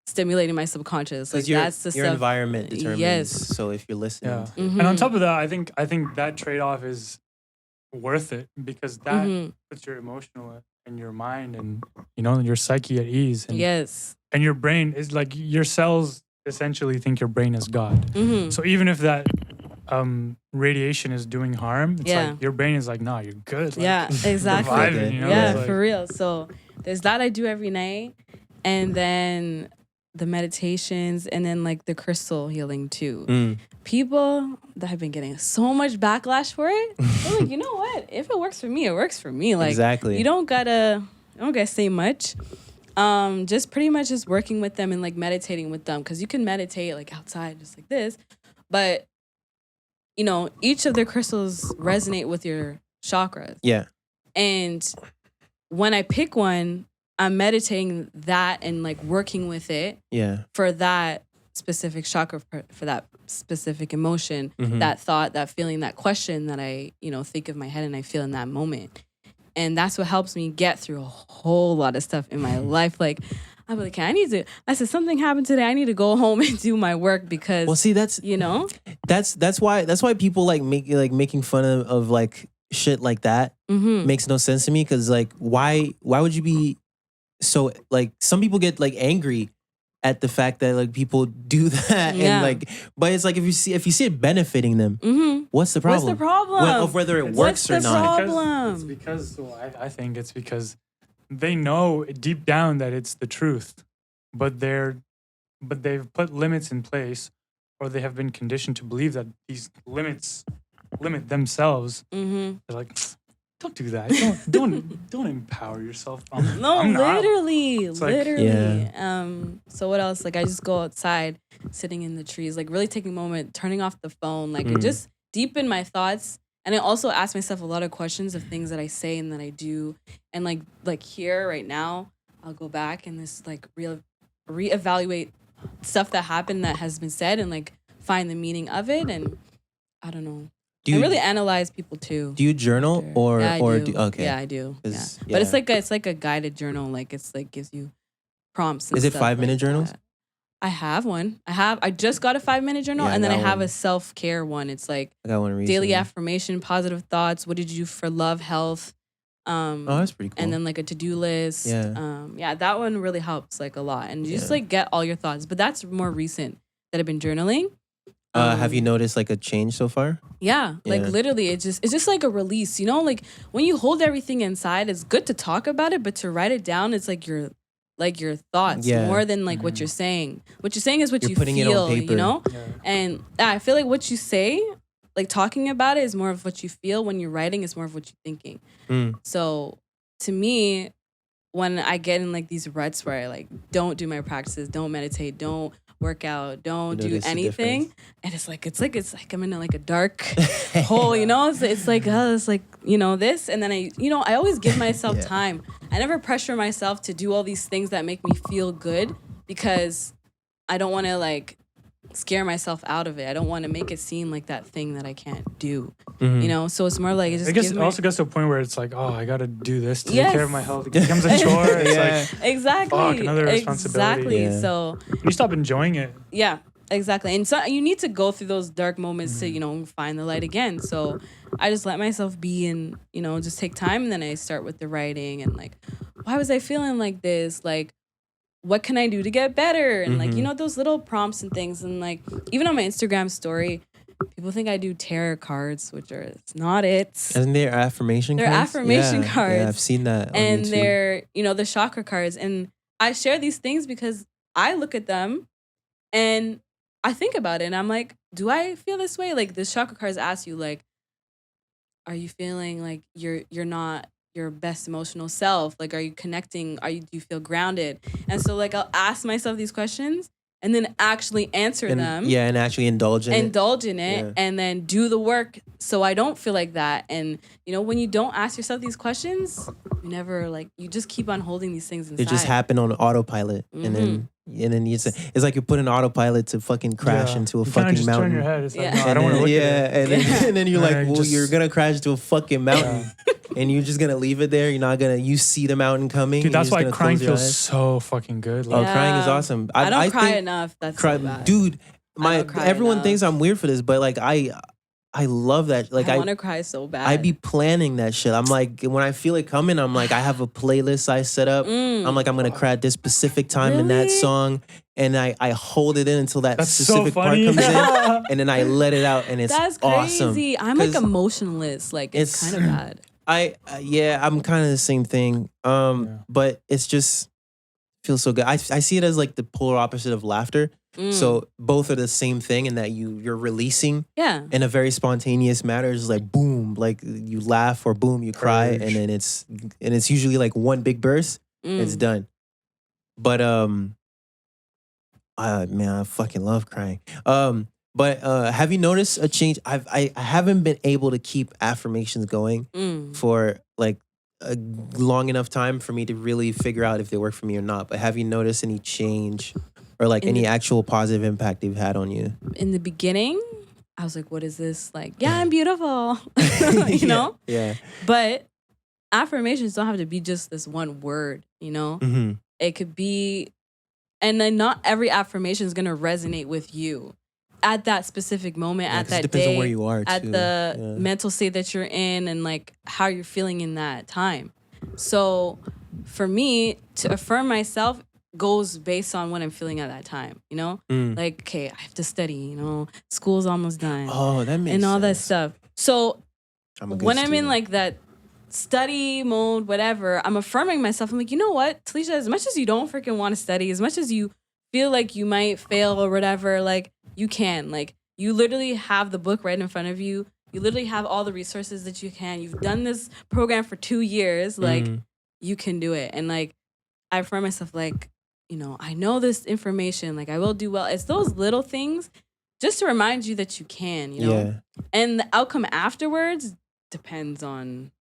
stimulating my subconscious. Like that's the your stuff. environment determines. Yes. So if you're listening. Yeah. And on top of that, I think that trade-off is worth it, because that puts your emotional and your mind and, you know, your psyche at ease. And, and your brain is like, your cells essentially think your brain is God. So even if that radiation is doing harm, it's like your brain is like, nah, you're good. Like, exactly. Vibing, you know? Like, for real. So there's that I do every night, and then the meditations, and then like the crystal healing too. People that have been getting so much backlash for it, they're like, you know what? If it works for me, it works for me. Like, exactly. You don't gotta say much. Just pretty much just working with them and like meditating with them, because you can meditate like outside just like this, but you know, each of their crystals resonate with your chakras. Yeah. And when I pick one, I'm meditating that and like working with it. Yeah. For that specific chakra, for that specific emotion, that thought, that feeling, that question that I, you know, think of my head and I feel in that moment. And that's what helps me get through a whole lot of stuff in my life. Like, I'm like, I said, something happened today. I need to go home and do my work because, well, see, that's, you know, that's why people like making fun of like shit like that makes no sense to me. Cause like, why would you be so like, some people get like angry at the fact that like people do that and like, but it's like if you see it benefiting them, what's the problem? What's the problem? Of whether it works or not. It's because I think it's because they know deep down that it's the truth, but they've put limits in place, or they have been conditioned to believe that these limits limit themselves. They're like, don't do that. Don't empower yourself. Literally. Yeah. So what else? Like I just go outside, sitting in the trees, like really taking a moment, turning off the phone, like it just deepen my thoughts. And I also ask myself a lot of questions of things that I say and that I do. And like here right now, I'll go back and this like reevaluate stuff that happened that has been said and like find the meaning of it. And I don't know. I really analyze people too. Do you journal or do, okay? Yeah, I do. Yeah. Yeah. But it's like a guided journal. Like it's like gives you prompts. And is it stuff 5-minute like journals? That. I have one. I just got a 5-minute journal, and then I have a self-care one. It's like I got one recently. daily affirmation, positive thoughts. What did you do for love, health? Oh, that's pretty cool. And then like a to-do list. Yeah. That one really helps like a lot, and you just like get all your thoughts. But that's more recent that I've been journaling. Have you noticed like a change so far? Yeah, like literally, it's just like a release. You know, like when you hold everything inside, it's good to talk about it, but to write it down, it's like your thoughts more than like what you're saying. What you're saying is what you putting feel, it on paper. you know? Yeah. And I feel like what you say, like talking about it is more of what you feel. When you're writing, it's more of what you're thinking. So to me, when I get in like these ruts where I like don't do my practices, don't meditate, don't work out, don't do anything, and it's like I'm in like a dark hole, you know. It's like you know this, and then I always give myself time. I never pressure myself to do all these things that make me feel good, because I don't want to like scare myself out of it. I don't want to make it seem like that thing that I can't do, you know. So it's more like it also gets to a point where it's like, oh, I gotta do this to take care of my health. It becomes a chore. It's like exactly, fuck, another responsibility. Exactly. So you stop enjoying it. Yeah, exactly. And so you need to go through those dark moments to, you know, find the light again. So I just let myself be and, you know, just take time, and then I start with the writing and like, why was I feeling like this? Like, what can I do to get better? And like, you know, those little prompts and things. And like, even on my Instagram story, people think I do tarot cards, which it's not it. Isn't there affirmation cards? They're affirmation cards. Yeah, I've seen that on and YouTube. They're, you know, the chakra cards. And I share these things because I look at them and I think about it. And I'm like, do I feel this way? Like the chakra cards ask you, like, are you feeling like you're not your best emotional self? Like, are you connecting? Do you feel grounded? And so like, I'll ask myself these questions and then actually answer them. Yeah, and actually indulge in it and then do the work so I don't feel like that. And, you know, when you don't ask yourself these questions, you never like, you just keep on holding these things inside. They just happen on autopilot. And then it's like you're putting autopilot to fucking crash into a fucking just mountain. Turn your head. It's like, no, I don't want to look at it. And then you're like, well, you're gonna crash into a fucking mountain, and you're just gonna leave it there. You're not gonna. You see the mountain coming. Dude, that's why crying feels so fucking good. Like, crying is awesome. I don't cry enough. That's so bad. Dude. Everyone thinks I'm weird for this, but like I love that. Like I want to cry so bad. I be planning that shit. I'm like, when I feel it coming, I'm like, I have a playlist I set up. I'm like, I'm gonna cry at this specific time in that song, and I hold it in until that specific part comes in, and then I let it out, and it's awesome. I'm like emotionless. Like it's kind of bad. I'm kind of the same thing. But it's just feels so good. I see it as like the polar opposite of laughter. So both are the same thing in that you're releasing in a very spontaneous manner. It's like boom, like you laugh or boom, you cry, and then it's usually like one big burst, it's done. But man, I fucking love crying. But have you noticed a change? I haven't been able to keep affirmations going for like a long enough time for me to really figure out if they work for me or not. But have you noticed any change or like any actual positive impact they've had on you? In the beginning, I was like, what is this? Like, yeah, I'm beautiful. You know? Yeah. But affirmations don't have to be just this one word, you know? Mm-hmm. It could be, and then not every affirmation is going to resonate with you at that specific moment, at that it depends day, on where you are, at too. the mental state that you're in, and like how you're feeling in that time. So for me, to affirm myself goes based on what I'm feeling at that time, you know? Like, okay, I have to study, you know, school's almost done. Oh, that makes and all sense. that stuff. So when I'm in student. like that study mode, whatever, I'm affirming myself. I'm like, you know what, Talisha, as much as you don't freaking want to study, as much as you feel like you might fail or whatever, like you can. Like you literally have the book right in front of you. You literally have all the resources that you can. You've done this program for 2 years. Like you can do it. And like I affirm myself like, you know, I know this information, like I will do well. It's those little things just to remind you that you can, you know? Yeah. And the outcome afterwards depends on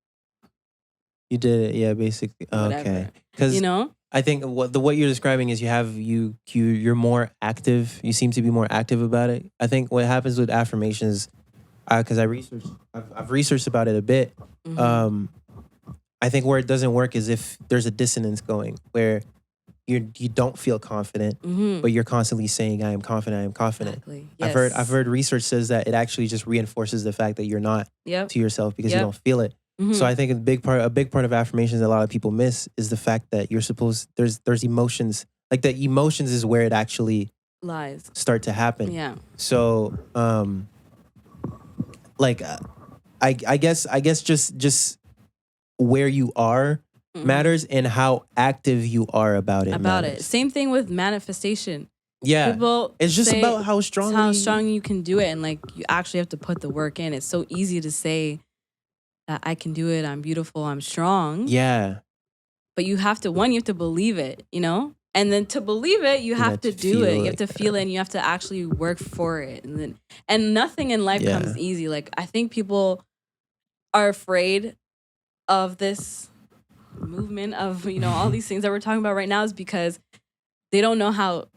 You did it, yeah, basically. whatever. Okay. Because you know? I think what you're describing is you're more active. You seem to be more active about it. I think what happens with affirmations, because I've researched about it a bit. I think where it doesn't work is if there's a dissonance going where you don't feel confident, but you're constantly saying, "I am confident. I am confident." Exactly. Yes. I've heard research says that it actually just reinforces the fact that you're not to yourself because you don't feel it. So I think a big part of affirmations that a lot of people miss is the fact that there's emotions, like the emotions is where it actually lies start to happen. Yeah. So like I guess just where you are matters and how active you are about it. Matters. Same thing with manifestation. Yeah. People it's just about how strong you can do it, and like you actually have to put the work in. It's so easy to say that I can do it, I'm beautiful, I'm strong. Yeah. But you have to believe it, you know? And then to believe it, you have to do it. You have to feel it, and you have to actually work for it. And nothing in life comes easy. Like I think people are afraid of this movement of, you know, all these things that we're talking about right now is because they don't know how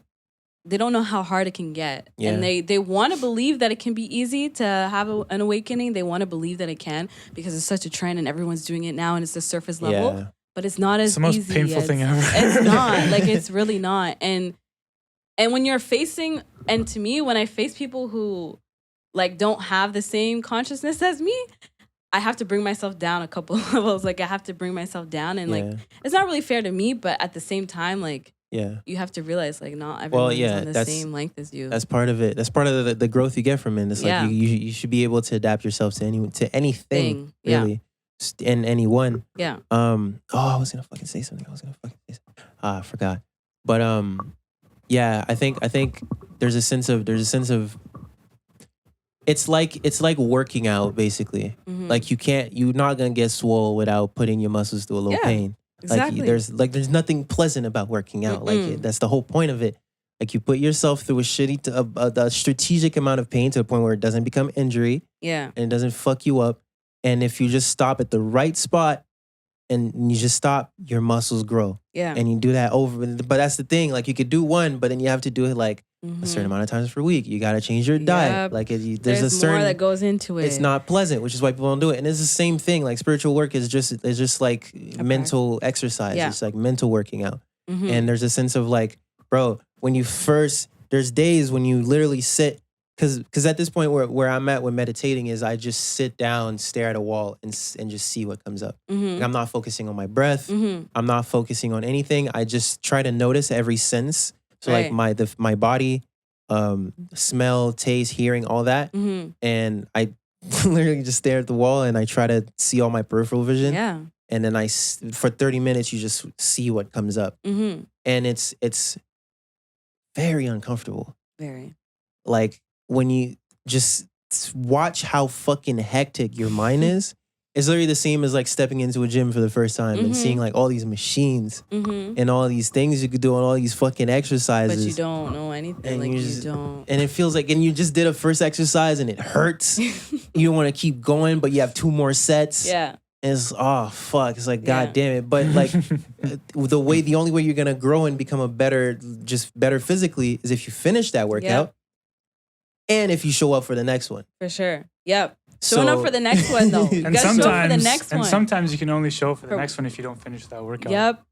hard it can get. Yeah. And they want to believe that it can be easy to have an awakening. They want to believe that it can because it's such a trend and everyone's doing it now and it's the surface level. Yeah. But it's not as easy. It's the most painful thing ever. It's not. Like, it's really not. And when you're facing, and to me, when I face people who like don't have the same consciousness as me, I have to bring myself down a couple levels. Like I have to bring myself down, and like it's not really fair to me, but at the same time, like you have to realize like not everyone's on the same length as you. That's part of it. That's part of the growth you get from it. It's like you should be able to adapt yourself to anything really, and anyone. Yeah. I was gonna fucking say something. I forgot. But yeah, I think there's a sense of it's like working out basically. Like you're not gonna get swole without putting your muscles through a little pain. Exactly. There's nothing pleasant about working out. Like that's the whole point of it. Like you put yourself through a strategic amount of pain to the point where it doesn't become injury. Yeah. And it doesn't fuck you up. And if you just stop at the right spot and you just stop, your muscles grow. Yeah. And you do that over. But that's the thing. Like you could do one, but then you have to do it like a certain amount of times per week. You got to change your diet. Like there's a certain more that goes into it. It's not pleasant, which is why people don't do it. And it's the same thing. Like spiritual work is just like mental exercise. Yeah. It's like mental working out. And there's a sense of like, bro, when you first, there's days when you literally sit, because at this point where I'm at with meditating is I just sit down, stare at a wall and just see what comes up. Like I'm not focusing on my breath. I'm not focusing on anything. I just try to notice every sense. So like my body, smell, taste, hearing, all that. And I literally just stare at the wall and I try to see all my peripheral vision. Yeah. And then for 30 minutes, you just see what comes up. And it's very uncomfortable. Very. Like when you just watch how fucking hectic your mind is it's literally the same as like stepping into a gym for the first time and seeing like all these machines and all these things you could do on all these fucking exercises. But you don't know anything. And like you don't. And it feels like, and you just did a first exercise and it hurts. You don't want to keep going, but you have 2 more sets. Yeah. And it's, oh, fuck. It's like, God damn it. But like the only way you're going to grow and become better physically is if you finish that workout and if you show up for the next one. For sure. Yep. Showing up for the next one, though. You gotta show up for the next one. And sometimes you can only show up for the next one if you don't finish that workout. Yep.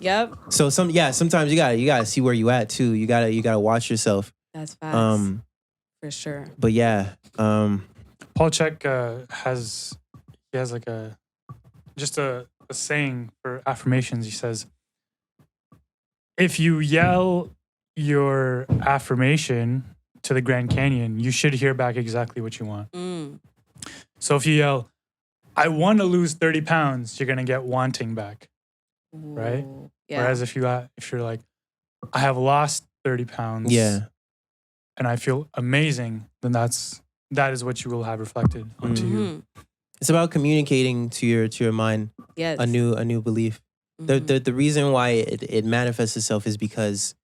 Yep. So sometimes you gotta see where you at too. You gotta watch yourself. That's facts. For sure. But yeah. Paul Chek has like a saying for affirmations. He says, if you yell your affirmation to the Grand Canyon, you should hear back exactly what you want. So if you yell, I want to lose 30 pounds, you're going to get wanting back. Ooh, right? Yeah. Whereas if you're like, I have lost 30 pounds and I feel amazing, then that is what you will have reflected onto you. It's about communicating to your mind a new belief. The reason why it manifests itself is because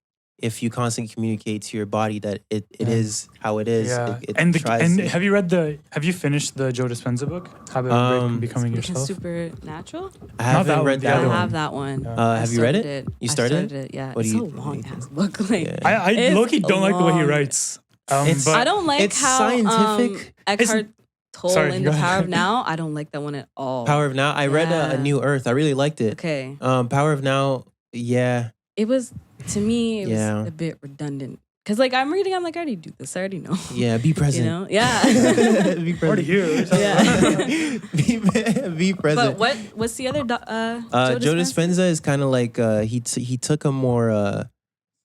if you constantly communicate to your body that it is how it is, and have you finished the Joe Dispenza book, Habit of Becoming Yourself? Supernatural? I haven't read that one. I have that one. Have you read it? You started it? Yeah. What it's so long ass book. Like, I low-key don't like the way he writes. But I don't like how scientific. Eckhart Tolle in The Power of Now. I don't like that one at all. Power of Now. I read A New Earth. I really liked it. Okay. Power of Now. Yeah. It was, to me, it was a bit redundant. Because, like, I'm reading, I'm like, I already do this. I already know. Yeah, be present. You know? Yeah. Be present. Already here. Yeah. be present. But what's the other Joe Dispenza is kind of like, he took a more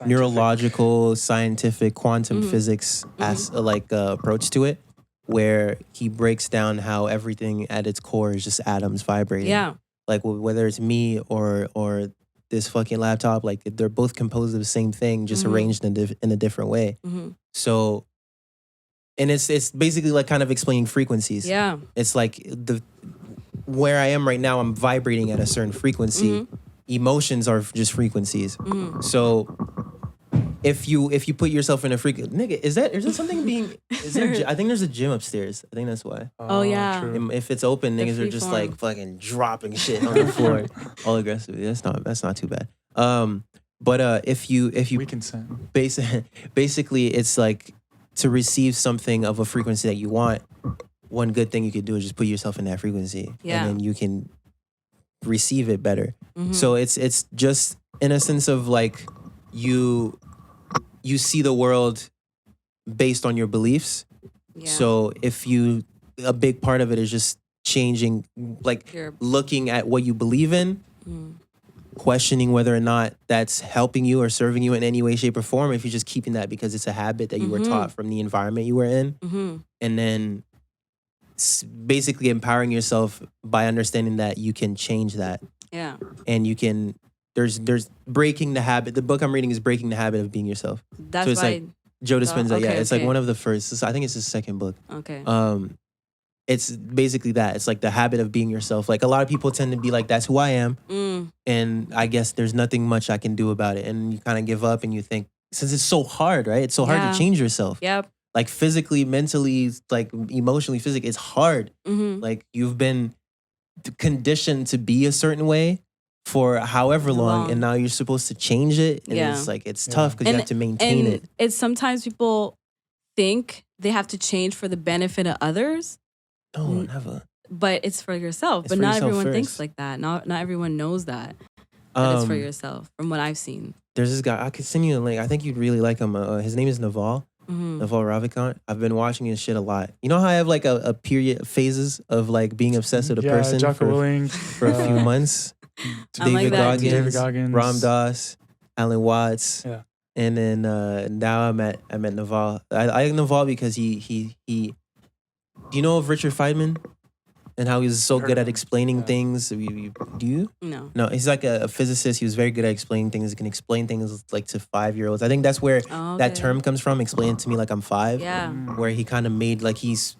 neurological, scientific, quantum physics approach to it, where he breaks down how everything at its core is just atoms vibrating. Yeah. Like, whether it's me or this fucking laptop, like they're both composed of the same thing, just arranged in a different way. So, and it's basically like kind of explaining frequencies. Yeah. It's like where I am right now, I'm vibrating at a certain frequency. Emotions are just frequencies. So if you put yourself in a frequency, nigga, is there something being? I think there's a gym upstairs. I think that's why. Oh yeah. True. If it's open, niggas are just like fucking dropping shit on the floor, all aggressively. That's not too bad. But if you we consent. Basically, it's like to receive something of a frequency that you want. One good thing you could do is just put yourself in that frequency, and then you can receive it better. So it's just in a sense of like you see the world based on your beliefs. Yeah. So a big part of it is just changing, like looking at what you believe in, questioning whether or not that's helping you or serving you in any way, shape, or form. If you're just keeping that because it's a habit that you were taught from the environment you were in, and then basically empowering yourself by understanding that you can change that. Yeah. And you can. There's breaking the habit. The book I'm reading is Breaking the Habit of Being Yourself. That's so it's like Joe Dispenza. It's like one of the first. I think it's his second book. Okay. It's basically that. It's like the habit of being yourself. Like a lot of people tend to be like, that's who I am. And I guess there's nothing much I can do about it. And you kind of give up and you think, since it's so hard, right? It's so hard to change yourself. Yep. Like physically, mentally, like emotionally, physically, it's hard. Like you've been conditioned to be a certain way for however long, and now you're supposed to change it. And it's like, it's tough because you have to maintain it. It's sometimes people think they have to change for the benefit of others. No, never. But it's for yourself. But not everyone thinks like that. Not everyone knows that. That it's for yourself, from what I've seen. There's this guy, I could send you a link. I think you'd really like him. His name is Naval. Naval Ravikant. I've been watching his shit a lot. You know how I have like a period phases of like being obsessed with a person for a few months? David Goggins, Ram Dass, Alan Watts, and then now I'm at Naval. I like Naval because he. Do you know of Richard Feynman and how he's so good at explaining things? Do you? No. He's like a physicist. He was very good at explaining things. He can explain things like to 5-year-olds. I think that's where that term comes from. Explain it to me like I'm 5. Yeah. Where he kind of made like he's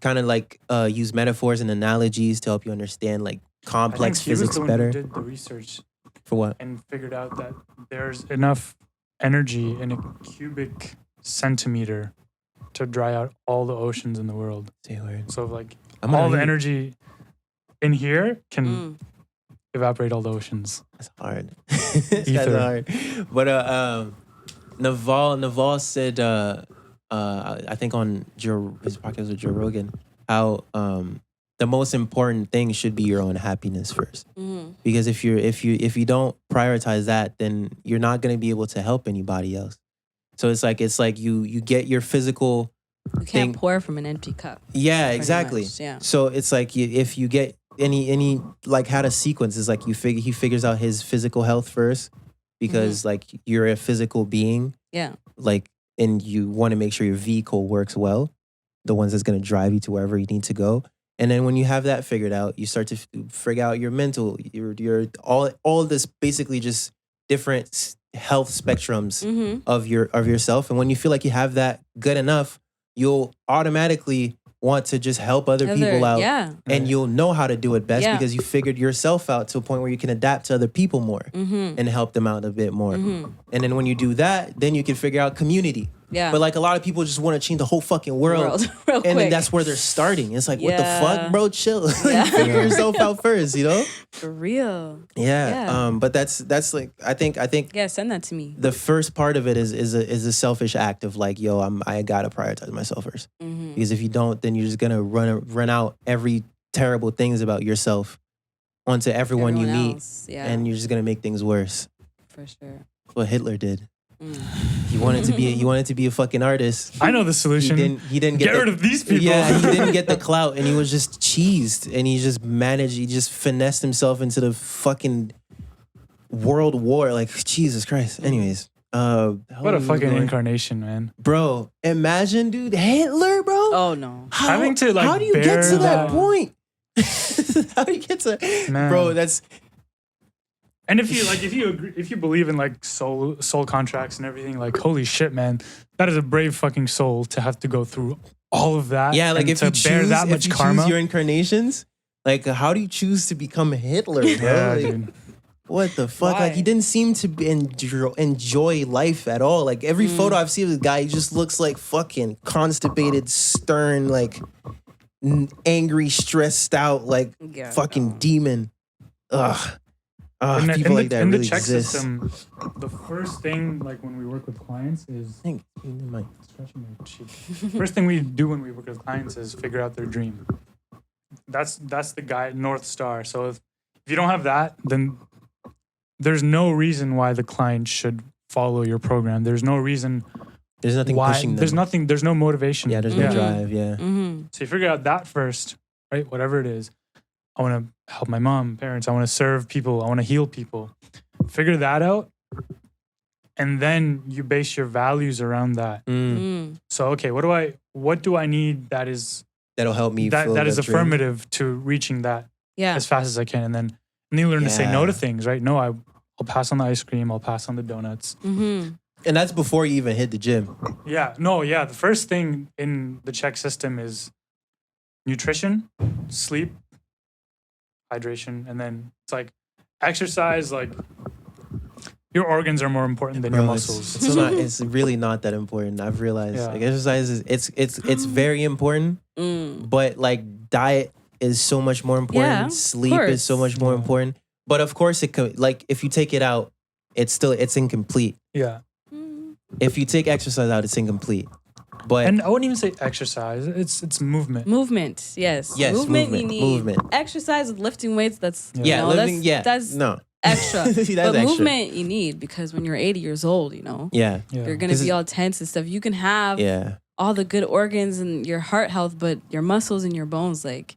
kind of like use metaphors and analogies to help you understand like complex he was physics the one better. who did the research For what? and figured out that there's enough energy in a cubic centimeter to dry out all the oceans in the world. Say a word. So like I'm all the read. energy in here can evaporate all the oceans. That's hard. This guy's hard. But Naval said I think on his podcast with Joe Rogan how the most important thing should be your own happiness first. Because if you don't prioritize that, then you're not going to be able to help anybody else. So it's like you get your physical. You can't pour from an empty cup. Yeah, exactly. Much, yeah. So it's like if you get any like had a sequence is like he figures out his physical health first because like you're a physical being. Yeah. Like, and you want to make sure your vehicle works well, the ones that's going to drive you to wherever you need to go. And then when you have that figured out, you start to figure out your mental, your all this basically just different health spectrums of yourself. And when you feel like you have that good enough, you'll automatically want to just help other people out. Yeah. And you'll know how to do it best because you figured yourself out to a point where you can adapt to other people more and help them out a bit more. And then when you do that, then you can figure out community. Yeah. But like a lot of people just want to change the whole fucking world. Real and quick. then that's where they're starting. It's like, what the fuck, bro? Chill. Yeah. Figure yourself out first, you know? For real. Yeah. But that's like I think Yeah, send that to me. the first part of it is a selfish act of like, yo, I gotta prioritize myself first. Because if you don't, then you're just gonna run out every terrible things about yourself onto everyone you meet. Yeah. And you're just gonna make things worse. For sure. That's what Hitler did. He wanted to be a fucking artist. I know the solution. He didn't get rid of these people. Yeah, he didn't get the clout, and he was just cheesed, and he just finessed himself into the fucking world war. Like, Jesus Christ. Anyways, what a fucking incarnation, man. Bro, imagine, dude, Hitler, bro. Oh no. Having to like how do you get to that bear point? How do you get to Man. bro? That's And if you believe in like soul contracts and everything, like holy shit, man, that is a brave fucking soul to have to go through all of that. yeah. Like and if to you bear choose, that much karma. choose your incarnations, like how do you choose to become Hitler, bro? Yeah, Like, dude. what the fuck? Why? Like he didn't seem to enjoy life at all. Like every photo I've seen of this guy, he just looks like fucking constipated, stern, like angry, stressed out, like fucking demon. Ugh. People like that in really the check exist. system, the first thing, like when we work with clients, is Thank you, Mike. scratching my cheek. First thing we do when we work with clients is figure out their dream. That's the guide, North Star. So if you don't have that, then there's no reason why the client should follow your program. There's no reason There's nothing why. pushing them. There's nothing. There's no motivation. Yeah, there's no drive. Yeah. So you figure out that first, right? Whatever it is. I want to help my mom, parents. I want to serve people. I want to heal people. Figure that out. And then you base your values around that. So, okay, what do I need That'll help me. that is dream. affirmative to reaching that Yeah. as fast as I can. And then you learn to say no to things, right? No, I'll pass on the ice cream. I'll pass on the donuts. And that's before you even hit the gym. Yeah. No, yeah. The first thing in the check system is nutrition, sleep, hydration, and then it's like exercise. Like your organs are more important than your muscles. It's really not that important. I've realized like exercise is it's very important, but like diet is so much more important. Yeah, Sleep is so much more important. But of course, it could, like if you take it out, it's incomplete. Yeah. If you take exercise out, it's incomplete. But And I wouldn't even say exercise. It's movement. Movement, yes. Yes, movement. movement, You need movement. exercise, lifting weights. That's that's that's extra. That's but extra. movement you need because when you're 80 years old, Yeah. you're gonna be all tense and stuff. You can have all the good organs and your heart health, but your muscles and your bones, like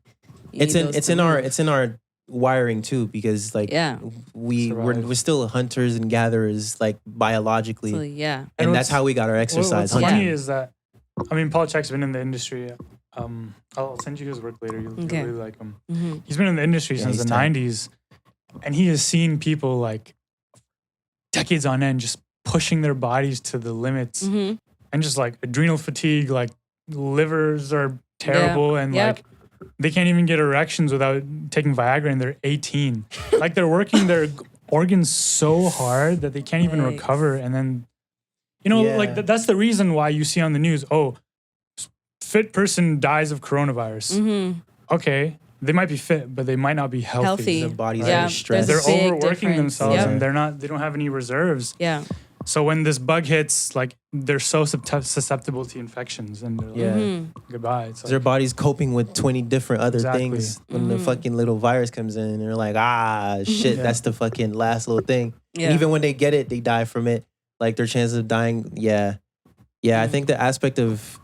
It's in our wiring too, because like we're still hunters and gatherers, like biologically. So, yeah. And that's how we got our exercise. What's hunting. funny is that, I mean, Paul Check's been in the industry. I'll send you his work later. You'll really like him. He's been in the industry since the 90s, and he has seen people like decades on end just pushing their bodies to the limits and just like adrenal fatigue, like livers are terrible and like they can't even get erections without taking Viagra and they're 18. Like they're working their organs so hard that they can't even recover. And then, you know, like that's the reason why you see on the news, oh, fit person dies of coronavirus. Okay. They might be fit, but they might not be healthy. Their bodies are stressed. They're overworking themselves and they don't have any reserves. Yeah. So when this bug hits, like they're so susceptible to infections and they're like, goodbye. It's like, their body's coping with 20 different other things. When the fucking little virus comes in, they're like, shit, that's the fucking last little thing. And even when they get it, they die from it. Like their chances of dying, I think the aspect of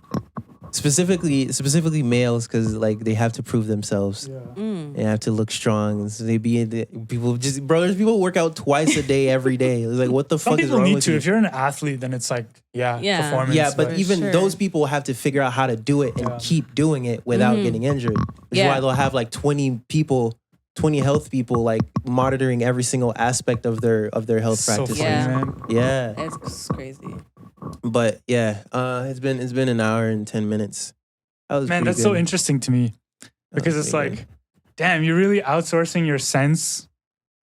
specifically males, because like they have to prove themselves. They have to look strong. So they be people work out twice a day every day. It's like, what the fuck is wrong with you? If you're an athlete, then it's like performance. Yeah, but even those people have to figure out how to do it and keep doing it without getting injured. That's why they'll have like 20 health people like monitoring every single aspect of their health practice. Man. Yeah, it's crazy. But it's been an hour and 10 minutes. That's good. So interesting to me because it's like, damn, you're really outsourcing your sense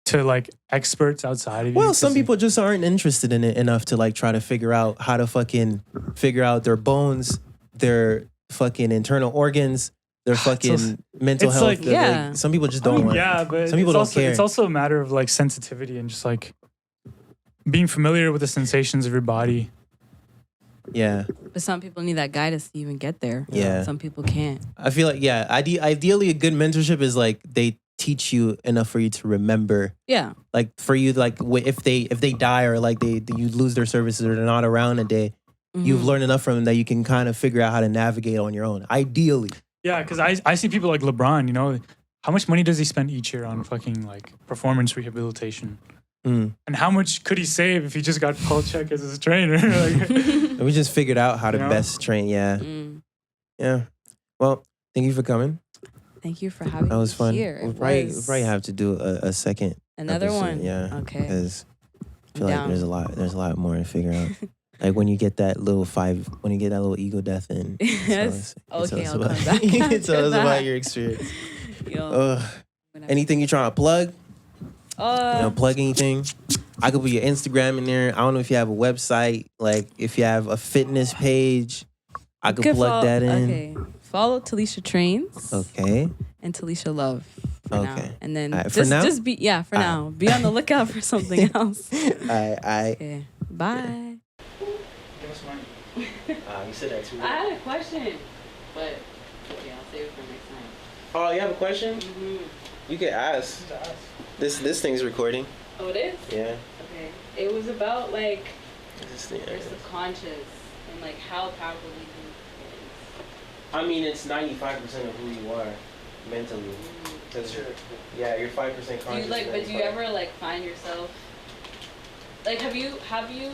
to like experts outside of you. Well, some people just aren't interested in it enough to like try to figure out how to fucking figure out their bones, their fucking internal organs, their fucking mental health. Like, some people just don't want. Yeah, but some people don't care. It's also a matter of like sensitivity and just like being familiar with the sensations of your body. Yeah. But some people need that guidance to even get there. Yeah. Some people can't. I feel like, ideally a good mentorship is like they teach you enough for you to remember. Yeah. Like for you, like if they die or like you lose their services or they're not around a day, you've learned enough from them that you can kind of figure out how to navigate on your own. Ideally. Yeah, because I see people like LeBron, you know, how much money does he spend each year on fucking like performance rehabilitation? And how much could he save if he just got Paul Check as his trainer? Like, and we just figured out how to best train. Yeah. Yeah. Well, thank you for coming. Thank you for having me. That was fun. Here. We'll probably have to do a second. Another episode. one. Yeah. Okay. Because I feel like there's a lot more to figure out. Like when you get that little ego death in. Yes. I'll come back. Tell us about your experience. Anything you're trying to plug? Plug anything. I could put your Instagram in there. I don't know if you have a website. Like if you have a fitness page, I could plug that in. Okay. Follow Talicia Trains. Okay. And Talicia Love. For now. And then just be for now. Be on the lookout for something else. Okay. Bye. You said that too. I had a question, but I'll save it for next time. Oh, you have a question? You can ask. This thing's recording. Oh, it is? Yeah. Okay. It was about like your subconscious and like how powerful you think it is. I mean, it's 95% of who you are mentally. Because you're 5% conscious. Do you ever like find yourself like have you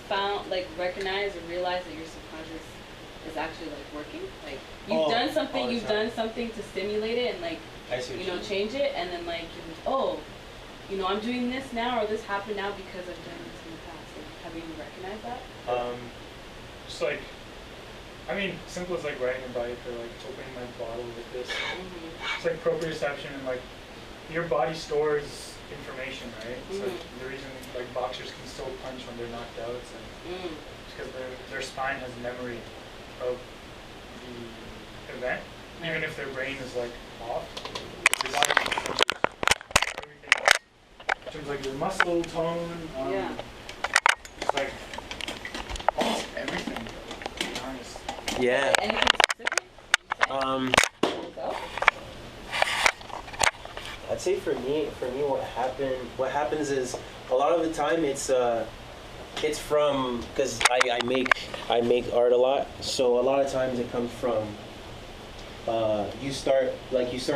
found like recognized or realized that your subconscious is actually like working? Like you've done something to stimulate it and like change it, and then like I'm doing this now or this happened now because I've done this in the past. Like, have you recognized that? Just like, I mean, simple as like riding a bike or like opening my bottle with this. It's like proprioception and like your body stores information, right? So the reason like boxers can still punch when they're knocked out, it's like because their spine has memory of the event, even if their brain is like off. Your body can everything. In terms of like your muscle tone, it's like almost everything, to be honest. Yeah. Anything specific? I'd say for me, what happens is a lot of the time it's from, because I make art a lot, so a lot of times it comes from you start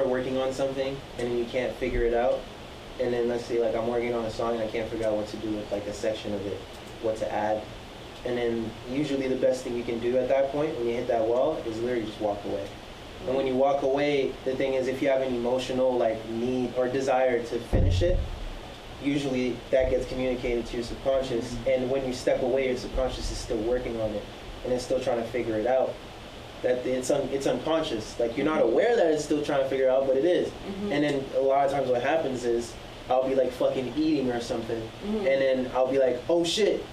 working on something and you can't figure it out, and then let's say like I'm working on a song and I can't figure out what to do with like a section of it, what to add, and then usually the best thing you can do at that point when you hit that wall is literally just walk away. And when you walk away, the thing is, if you have an emotional like need or desire to finish it, usually that gets communicated to your subconscious. And when you step away, your subconscious is still working on it and it's still trying to figure it out. that it's unconscious. Like you're not aware that it's still trying to figure out, but it is. And then a lot of times what happens is I'll be like fucking eating or something, and then I'll be like, oh shit,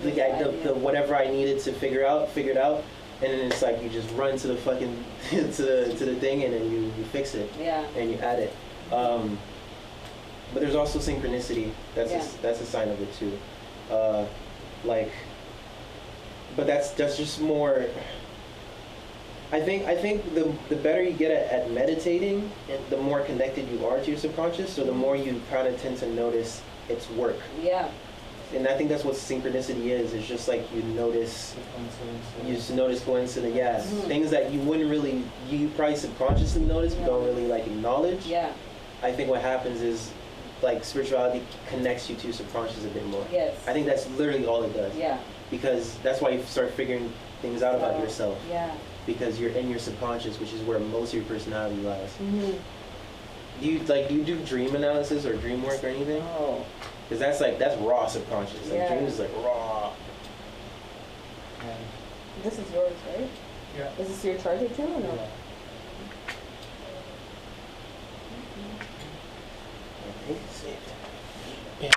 the whatever I needed to figured out, and then it's like you just run to the fucking to the thing, and then you fix it, and you add it. But there's also synchronicity. That's a sign of it too. But that's just more. I think the better you get at meditating, the more connected you are to your subconscious. So the more you kind of tend to notice its work. Yeah. And I think that's what synchronicity is. It's just like you notice. You just notice coincidence. Yeah. Things that you wouldn't really, you probably subconsciously notice, but don't really like acknowledge. Yeah. I think what happens is, like, spirituality connects you to your subconscious a bit more. Yes. I think that's literally all it does. Yeah. Because that's why you start figuring things out about yourself. Yeah. Because you're in your subconscious, which is where most of your personality lies. Do you do dream analysis or dream work or anything? Oh. Because that's raw subconscious. Like dreams is like raw. This is yours, right? Yeah. Is this your charger too or no? Yeah.